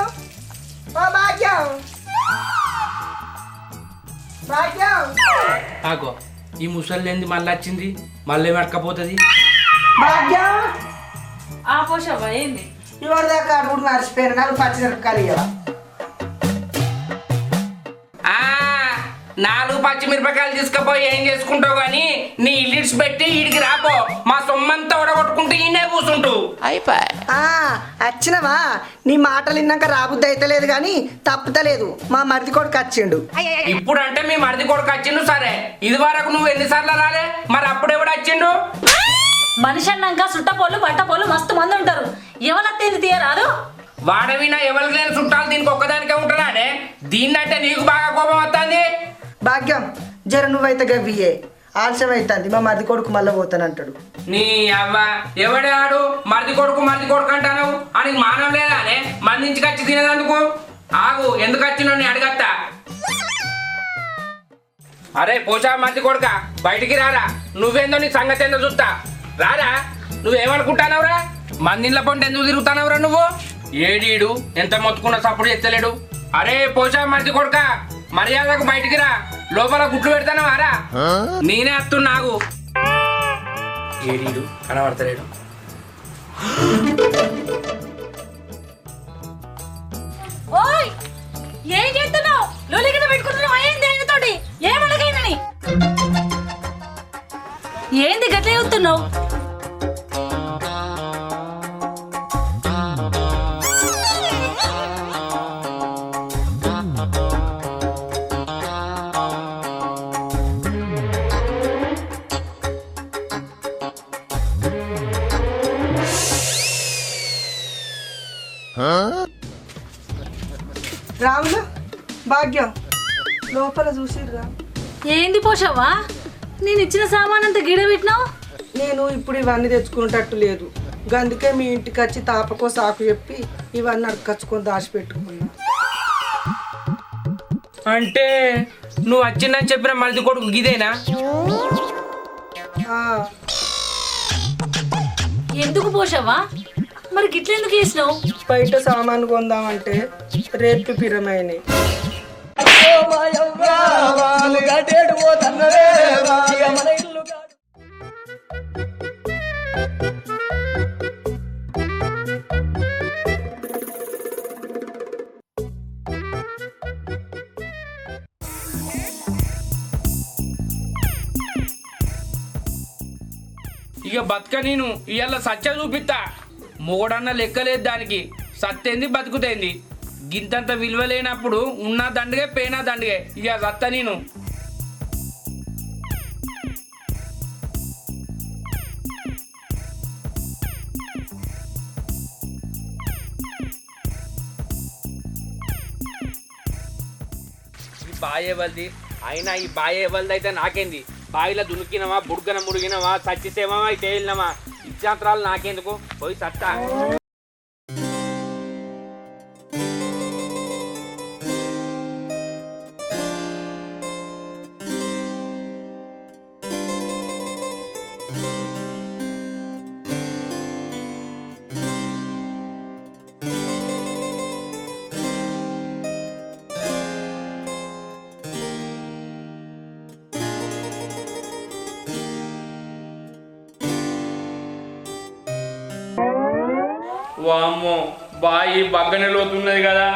ఓ భాగ్యం భాగ్యం. ఆగో ఈ ముసలింది మళ్ళీ వచ్చింది. మళ్ళీ మడకపోతుంది. భాగ్యం పోషవా ఏంది? ఇవాళ దాకా అడుగుడు మర్చిపోయిన 4 పచ్చిమిరపకాయలు ఇవ్వ. 4 పచ్చిమిరపకాయలు తీసుకుపోయి ఏం చేసుకుంటావు గాని నీ ఇల్లిడ్స్ పెట్టి ఈడికి రాపో. మా సొమ్మంతా ఉడగొట్టుకుంటూ ఈయనే కూర్చుంటూ వచ్చినవా? నీ మాటలు విన్నాక రాబుద్ది అయితే లేదు కానీ తప్పుతలేదు. మా మరిది కొడుకు వచ్చిండు. ఇప్పుడు అంటే మీ మరిది కొడుకు వచ్చిండు సరే, ఇది వరకు నువ్వు ఎన్నిసార్లు రాలే? మరి అప్పుడు ఎవడు వచ్చిండు? మనిషి అన్నాక సుట్టపోళ్ళు పట్టపోళ్ళు మస్తు మంది ఉంటారు. ఎవరత్తేది తీయరాదు? వాడవినా ఎవరికి లేని చుట్టాలు దీనికి ఒక్కదానికే ఉంటాడే. దీన్నంటే నీకు బాగా కోపం వస్తుంది. భాగ్యం జర నువ్వైతే గవ్వియే. ఆలస్యం అవుతుంది మా మరిది కొడుకు మళ్ళీ పోతానంటాడు. నీ అవ్వ ఎవడే ఆడు మరిది కొడుకు అంటాను అని మానం లేదా అనే మందించి కచ్చి తినేదందుకు ఆగు ఎందుకు వచ్చిన అడగత్తా. అరే పోషా మరిది కొడుక బయటికి రారా, నువ్వేందో నీ సంగతి ఏందో చూస్తా రారా. నువ్వేమనుకుంటానవరా మందింట్లో పొంటి ఎందుకు తిరుగుతానవరా నువ్వు? ఏడీడు ఎంత మొత్తుకున్న సప్పుడు ఎత్తలేడు. అరే పోషా మరిది కొడుక మర్యాదకు బయటికి రా, లోపల గుట్లు పెడతానవారా? నేనే వస్తున్నాగు. ఏడీడు కనబడతలేడు. ఓయ్ ఏం చేస్తున్నావు? లొలి కింద పెట్టుకుంటున్నావు ఏంది ఆయనతోటి? ఏమడగైనని ఏంది గట్ల చూస్తున్నావు? రాములు భాగ్యం లోపల చూసిర్రా? ఏంది పోషవ్వా నేను ఇచ్చిన సామాన్ అంతా గిడ పెట్టినావు? నేను ఇప్పుడు ఇవన్నీ తెచ్చుకునేటట్టు లేదు, అందుకే మీ ఇంటికి వచ్చి తాపకో సాకు చెప్పి ఇవన్నీ అడకచ్చుకొని దాచిపెట్టుకున్నా. అంటే నువ్వు వచ్చిందని చెప్పిన మరిది కొడుకు గిదేనా? ఎందుకు పోషవ్వా మరి గిట్ల ఎందుకు చేసినావు? బయట సామాను కొందామంటే రేట్లు పిరమైనాయి. ఇక బతుక నేను ఇవాళ సత్య చూపిస్తా. మొగడన్న లెక్కలేదు దానికి, సత్తేంది బతుకుతేంది. గింతంత విలువ లేనప్పుడు ఉన్న దండగే పేనా దండగే. ఇక సత్త నేను ఈ బాయే వల్ది అయినా ఈ బాయే వల్ది అయితే నాకేంది? బాయిలో దునికినవా బుడ్గన ముడిగినవా సచ్చిసేమా అయితే వెళ్ళినవా ఇచ్చాంతరాలు నాకెందుకు? పోయి సత్తా. వామ్మో బాయి బగ్గనే లోతున్నది కదా.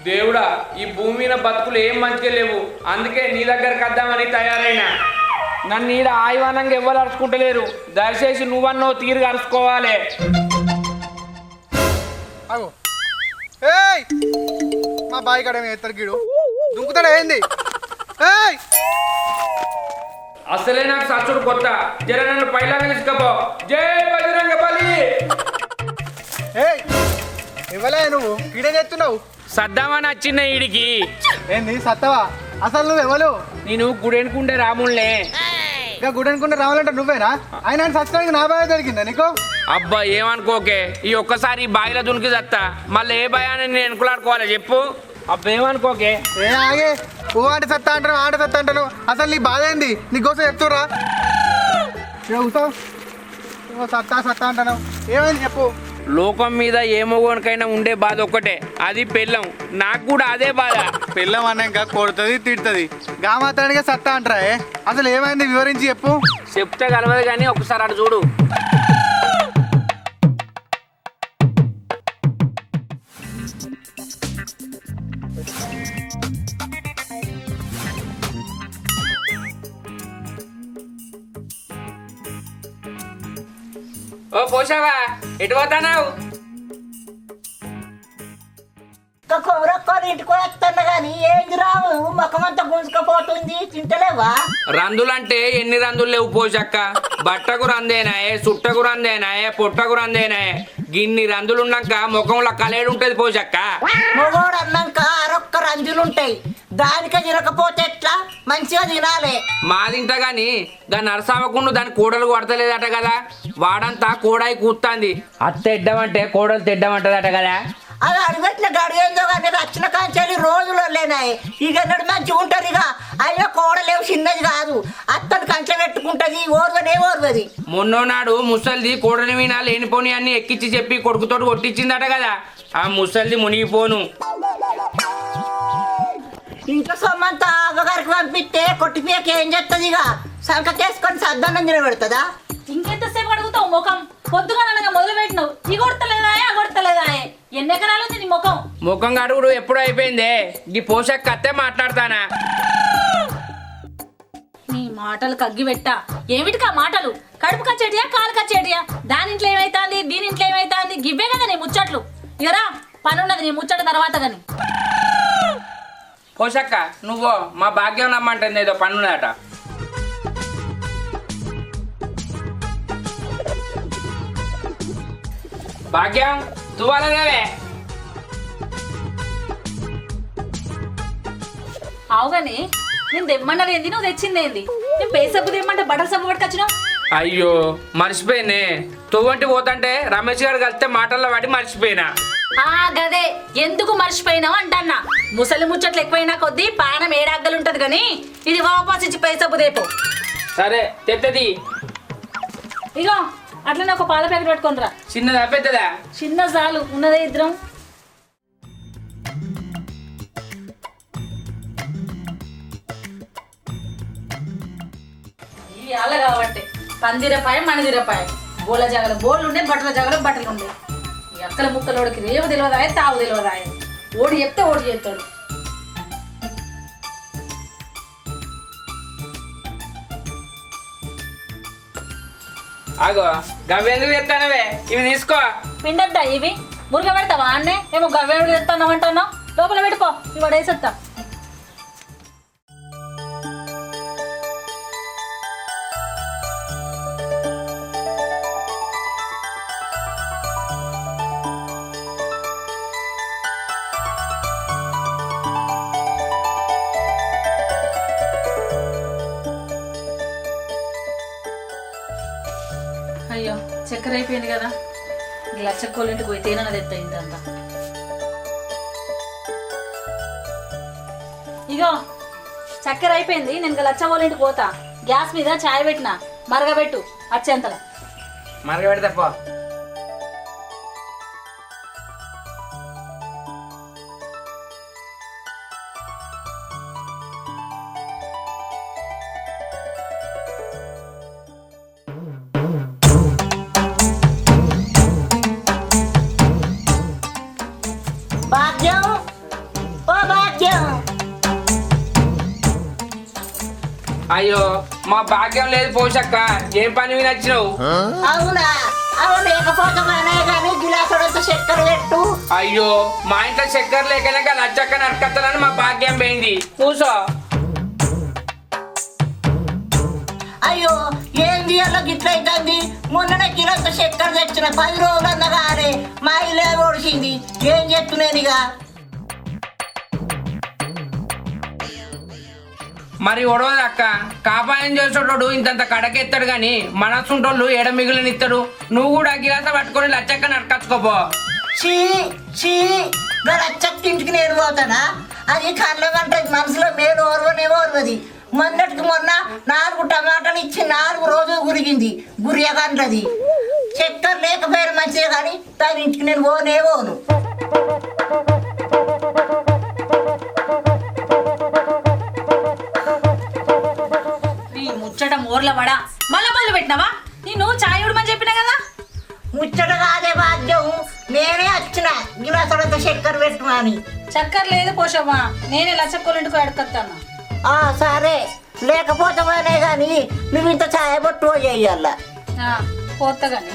దేవుడా ఈ భూమి మీద బతుకులు ఏం మంచిగా లేవు, అందుకే నీ దగ్గరకు వద్దామని తయారైనా. నన్ను ఈడ ఆయివానంగా ఎవ్వరు అరుచుకుంటలేరు, దయచేసి నువ్వన్నో తీరుగా అరుచుకోవాలి. మా బాయి కడ ఎత్తరు గీడు దుంకుతాడు ఏంది? అసలే నాకు సచ్చుడు కొత్త, జర నన్ను పైలాగా తీసుకపో. జై బజరంగ బలి. ఇవ్వలే నువ్వు ఈడే చేస్తున్నావు. సద్దామని వచ్చిన ఈడికి. ఏంది సత్తవా? అసలు నువ్వు ఎవరు? నేను గుడెనుకుండే రాముళ్లే. ఇక గుడెనుకుంటే రావాలంటే నువ్వేనా? ఆయన సత్తానికి నా బాగా దొరికిందా నీకు? అబ్బా ఏమనుకోకే, ఈ ఒక్కసారి బాయిలో దునికి చత్తా, మళ్ళీ ఏ భయాన్ని నేను ఎనుకులాడుకోవాలి చెప్పు. అబ్బా ఏమనుకోకే. ఏ ఆగే ఓ ఆట సత్తా అంటాను ఆట సత్తా అంటాను. అసలు నీ బాధ ఏంది? నీకోసం చెప్తురా. సత్తా సత్తా అంటాను, ఏమైంది చెప్పు. లోకం మీద ఏ మగోనికైనా ఉండే బాధ ఒక్కటే, అది పెళ్ళం. నాకు కూడా అదే బాధ. పెళ్ళం అన్నాక కొడుతుంది తిడుతుంది, గా మాత్రానికే సత్తా అంటారా? అసలు ఏమైంది వివరించి చెప్పు. చెప్తే కలవదు కానీ ఒకసారి అటు చూడు. ఓ పోషావా ఎటు పోతానావు? ఇంటికి వస్తున్నా కానీ ఏంది రావు ముఖమంతా గుంజుకపోతుంది, తింటలేవా? రందులంటే ఎన్ని రందులు లేవు పోషక్క. బట్టకు రందేనాయే, సుట్టకు రందేనాయే, పొట్టకు రందేనాయే, గిన్ని రందులున్నాక ముఖంలో కలేడు ఉంటది పోషక్క. మొగోడు అన్నాక అరొక్క రంజులుంటాయి, దానికే తినకపోతే ఎట్లా? మంచిగా తినాలి. మాదింట గాని దాన్ని నరసామకుండా దాని కోడలు కొడతలేదట కదా, వాడంతా కోడాయి కూత్తాంది. అత్త ఎడ్డమంటే కోడలు తెడ్డమంటదట కదా. అది అడిగట్టిన గడిగేందో కానీ వచ్చిన కాంచాలి రోజులు లేనాయి. ఇక ఎన్నడు మంచిగా ఉంటారు. ఇక అయ్యో కోడలేవు చిన్నది కాదు, అత్తను కంచె పెట్టుకుంటది, ఓర్వనే ఓర్వది. మొన్నో నాడు ముసల్ది కోడలి మీన లేనిపోని అన్ని ఎక్కించి చెప్పి కొడుకుతోటి కొట్టించిందట కదా, ఆ ముసల్ది మునిగిపోను. ఇంట్లో సొమ్మంతా అవ్వగారికి పంపిస్తే కొట్టిపోయాక ఏం చేస్తుంది? ఇక సంకటేసుకొని సద్దన్నం తినబెడుతుందా? ఇంకెంతసేపు అడుగుతావు ముఖం? పొద్దుగా మొదలు పెట్టినావు, ఈ కొడతలేదా ఆ కొడతలేదా? ఎన్ని ఎకరాలు ఉంది నీ ముఖం? ముఖం అడుగుడు ఎప్పుడు అయిపోయిందే, ఈ పోషక్ కత్తే మాట్లాడతానా. నీ మాటలు కగ్గి పెట్టా. ఏమిటికా మాటలు? కడుపు కచ్చేటియా కాలు కచ్చేటియా? దానింట్లో ఏమైతాంది దీనింట్లో ఏమైతాంది? గివ్వే కదా నీ ముచ్చట్లు. ఇగరా పనున్నది నీ ముచ్చట తర్వాత గాని. పోషక్క నువ్వు మా భాగ్యం నమ్మంటుంది, ఏదో పనున్నదట. భాగ్యం తువ్వాలదేవే. అవుగాని నేను తెమ్మన్నది ఏంది, నువ్వు తెచ్చింది ఏంది? నేను పే సబ్బు తెమ్మంటే బట్టల సబ్బు పట్టుకొచ్చినావు. అయ్యో మర్చిపోయినే, తువ్వంటి పోతంటే రమేష్ గారు కలిస్తే మాటల్లో పడి మర్చిపోయినా. గదే ఎందుకు మర్చిపోయినావు అంటన్నా. ముసలి ముచ్చట్లు ఎక్కువైనా కొద్దీ పానం ఏడాగ్గలుంటది గాని ఇది వాపస్ ఇచ్చి పై సబ్బు దేపో. సరే తెత్తది. ఇగో అట్లనే ఒక పాల ప్యాకెట్ పెట్టుకొని రా. చిన్నదా పెద్దదా? చిన్న చాలు, ఉన్నదే ఇద్దరం. ఇవాళ కాబట్టి పందిరపాయ మణిదిరపాయ, బోళ్ళ జాగలు బోళ్ళు ఉండే, బట్టల జాగలు బట్టలు ఉండే. ఈ అక్కల ముక్కలోడికి రేవు తెలియదాయ తావు తెలియదాయ. ఓడి చెప్తే ఓడి చేస్తాడు. ఆగో గవ్వెందుకు తెస్తానవే, ఇవి తీసుకో. పిండద్దా ఇవి? మురుగ పెడతావా అన్నే? ఏమో గవ్వేడు తెస్తాను అంటున్నావు, లోపల పెట్టుకో, ఇవి పడేసేస్తా. అయ్యో చక్కెర అయిపోయింది కదా, ఇలా చెక్కోళ్ళింటికి పోయి తేనన్నది ఎత్తయిందంతా. ఇగో చక్కెర అయిపోయింది, నేను లచ్చగోళ్ళింటికి పోతా. గ్యాస్ మీద చాయ్ పెట్టినా, మరగబెట్టు అచ్చేంతలా. మరగబెడతా పో. భాగ్యం, ఓ భాగ్యం. అయ్యో మా భాగ్యం లేదు పోషక్క, ఏం పని మీద వచ్చినావు? అవునా? అవును, లేకపోతే కానీ గిలాసుడంత చక్కెర పెట్టు. అయ్యో మా ఇంట్లో చక్కెర లేకనే లచ్చక్క నరకత్తనని మా భాగ్యం పోయింది. కూసో. అయ్యో ఏంది అలా గిట్లయితుంది? మొన్ననే కిలోంత చక్కెర తెచ్చిన 10 రోజులు అన్నగానే మా ఇల్లే ఓడిచింది. ఏం చెప్తున్నానిగా? మరి ఒడవదు అక్క, కాపాయం చేసేటోడు ఇంతంత కడకెత్తాడు గాని మనసుంటోళ్ళు ఎడ మిగిలినిస్తాడు. నువ్వు కూడా గిలాస పట్టుకొని లచ్చక్క నరకచ్చుకోపో. చీ చీ, లచ్చక్కింటికి నేను పోతానా? అది కళ్ళ గంటది, మనసులో మేలు ఓర్వనే ఓర్వది. మొన్నటికి మొన్న 4 టమాటాలు ఇచ్చి 4 రోజులు గురిగింది, గురియగంటది. చక్కెర లేకపోయినా మంచిదే కానీ దాని ఇంటికి నేను పోనే పోను. నీ ముచ్చట మోర్ల వడా మళ్ళా మొదలు పెట్టినావా? నేను చాయ్ ఉడమని చెప్పినా కదా. ముచ్చట కాదే భాగ్యం, నేనే వచ్చిన గిలాసులంత చక్కెర పెట్టుమని. చక్కెర లేదు పోషమ్మా, నేనే లచ్చక్కోళ్ళింటికి అడుకొస్తాను. సరే, లేకపోతే పోనే కానీ నువ్వు ఇంత ఛాయ పట్టు చెయ్యాల. పోతాగాని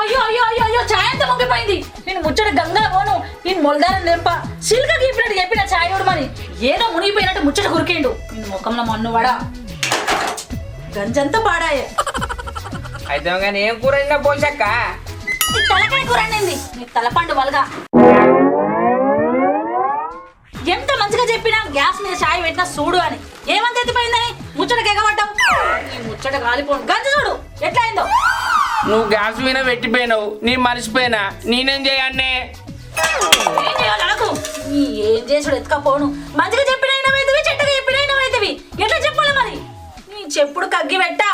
అయ్యో అయ్యో అయ్యో అయ్యో, ఛాయ్ అంతా మొంగిపోయింది. నేను ముచ్చట గంగా పోను, నేను మొలదారని తెంప సిల్క గీపినట్టు చెప్పిన ఛాయ్ ఉడమని. ఏదో మునిగిపోయినట్టు ముచ్చట కురికిండు నీ ముఖంలో మన్ను వడా గంజంతా పాడాయే. అయితే కానీ ఏం కూర అయినా పోషక్క నీ తలకాయ కూర అండింది నీ తలపండు వలగా. ఎంత మంచిగా చెప్పినా గ్యాస్ మీద చాయ్ పెట్టినా చూడు అని ఏమంత ఎత్తిపోయిందని ముచ్చటకి ఎగబడ్డావు. నీ ముచ్చట కాలిపోను గంజ చూడు ఎట్లా అయిందో. నువ్వు గ్యాస్ మీద పెట్టిపోయినావు, నీ మర్చిపోయినా, నేనేం చేయన్నే? ఏం చేయాలి నాకు? నీ ఏం చేసుడు ఎత్తుకపోను. మంచిగా చెప్పినైనవైతవి, చెట్టుగా చెప్పినైనవైతవి. ఎట్లా చెప్పాలి మరి? నీ చెప్పుడు కగ్గి పెట్టా.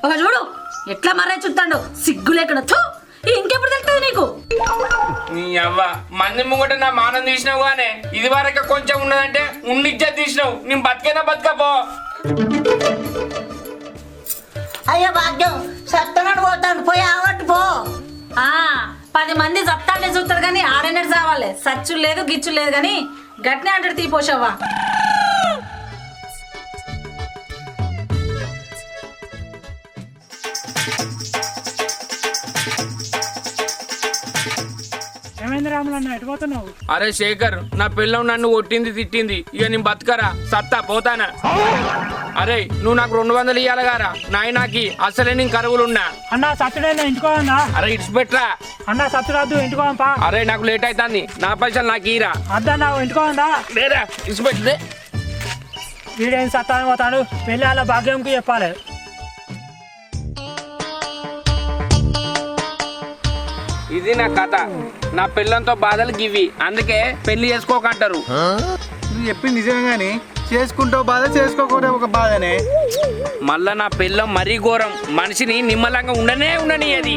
ఒక చూడు ఎట్లా మర్రే చుట్టాడు సిగ్గు లేకుండా. ఇంకెప్పుడు తెలుస్తుంది నీకు? నీ అవ్వ మంది ముంగట నా మానం తీసినావు గానే ఇది వరకు కొంచెం ఉన్నదంటే ఉండిచ్చే తీసినావు. నేను బతికైనా బతకపో. అయ్యో భాగ్యం సత్తనాడు పోతాను పోయి ఆవట్టు పో. 10 మంది చెప్తానే చూస్తారు కానీ ఆడనేది చావాలి. సచ్చులు లేదు గిచ్చులు లేదు కానీ గట్నే అంటాడు తీపోసావా. అరే శేఖర్, నా పిల్లం నన్ను కొట్టింది తిట్టింది, ఇక నేను బతకరా సత్తా పోతానా? అరే నువ్వు నాకు 200 ఇయ్యాలి గారా నాయనాకి, అసలే నేను కరువులున్నా. అన్నా సత్తుడే ఇంటికోవన్నా. అరే ఇడిచిపెట్టరా అన్నా సత్తురాదు ఇంటికోవా. అరే నాకు లేట్ అవుతుంది, నా పైసలు నాకు ఇరా. అద్దన్నా ఇంటికోవా. లేరా ఇడిచిపెట్టే. వీడేం సత్తాను పోతాడు, పెళ్ళి అలా భాగ్యంకి చెప్పాలి. ఇది నా కథ. నా పిల్లంతో బాధలు గివి, అందుకే పెళ్లి చేసుకోకంటారు. నువ్వు చెప్పింది నిజమే కానీ చేసుకుంటావు బాధ, చేసుకోకుండా ఒక బాధనే. మళ్ళా నా పిల్లం మరీ ఘోరం, మనిషిని నిమ్మలంగా ఉండని అది.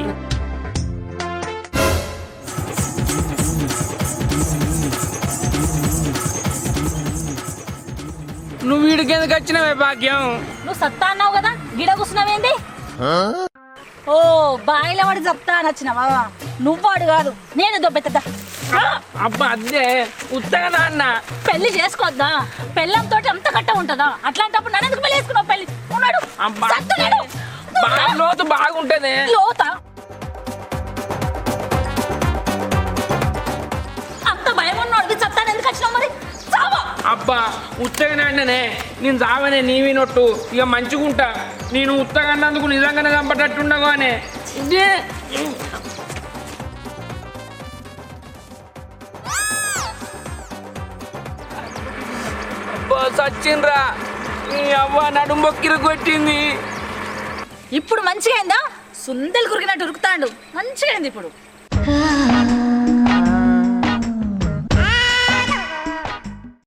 నువ్వు వీడికి ఎందుకు వచ్చినావే భాగ్యం? నువ్వు సత్తా అన్నావు కదా గిడ కూర్చున్నావేంటి? ఓ బాయిల వాడి చెప్తా అని వచ్చినావా? నువ్వాడు కాదు నేను దొబ్బెత్తా. అబ్బా అదే ఉత్తగా అన్న. పెళ్లి చేసుకోవద్దా? పెళ్ళంతో అంత కట్ట ఉంటుందా? అట్లాంటప్పుడు నన్ను ఎందుకు పెళ్లి చేసుకున్నావు? పెళ్లి ఉన్నాడు లోతు బాగుంటది. లోత అంత భయం ఉన్నాడు చెప్తాను ఎందుకు వచ్చినావు మరి? అబ్బా ఉత్తగానే అన్ననే, నేను చావనే నీవినొట్టు ఇక మంచిగుంటా. నేను ఉత్తగా అన్నందుకు నిజంగానే చంపటట్టుండగా అనే. అబ్బా సచ్చిండ్రా, నీ అవ్వ నడుం బొక్కిరు కొట్టింది. ఇప్పుడు మంచిగా అయిందా? సుందలు కురికినట్టు ఉరుకుతాడు. మంచిగా అయింది ఇప్పుడు.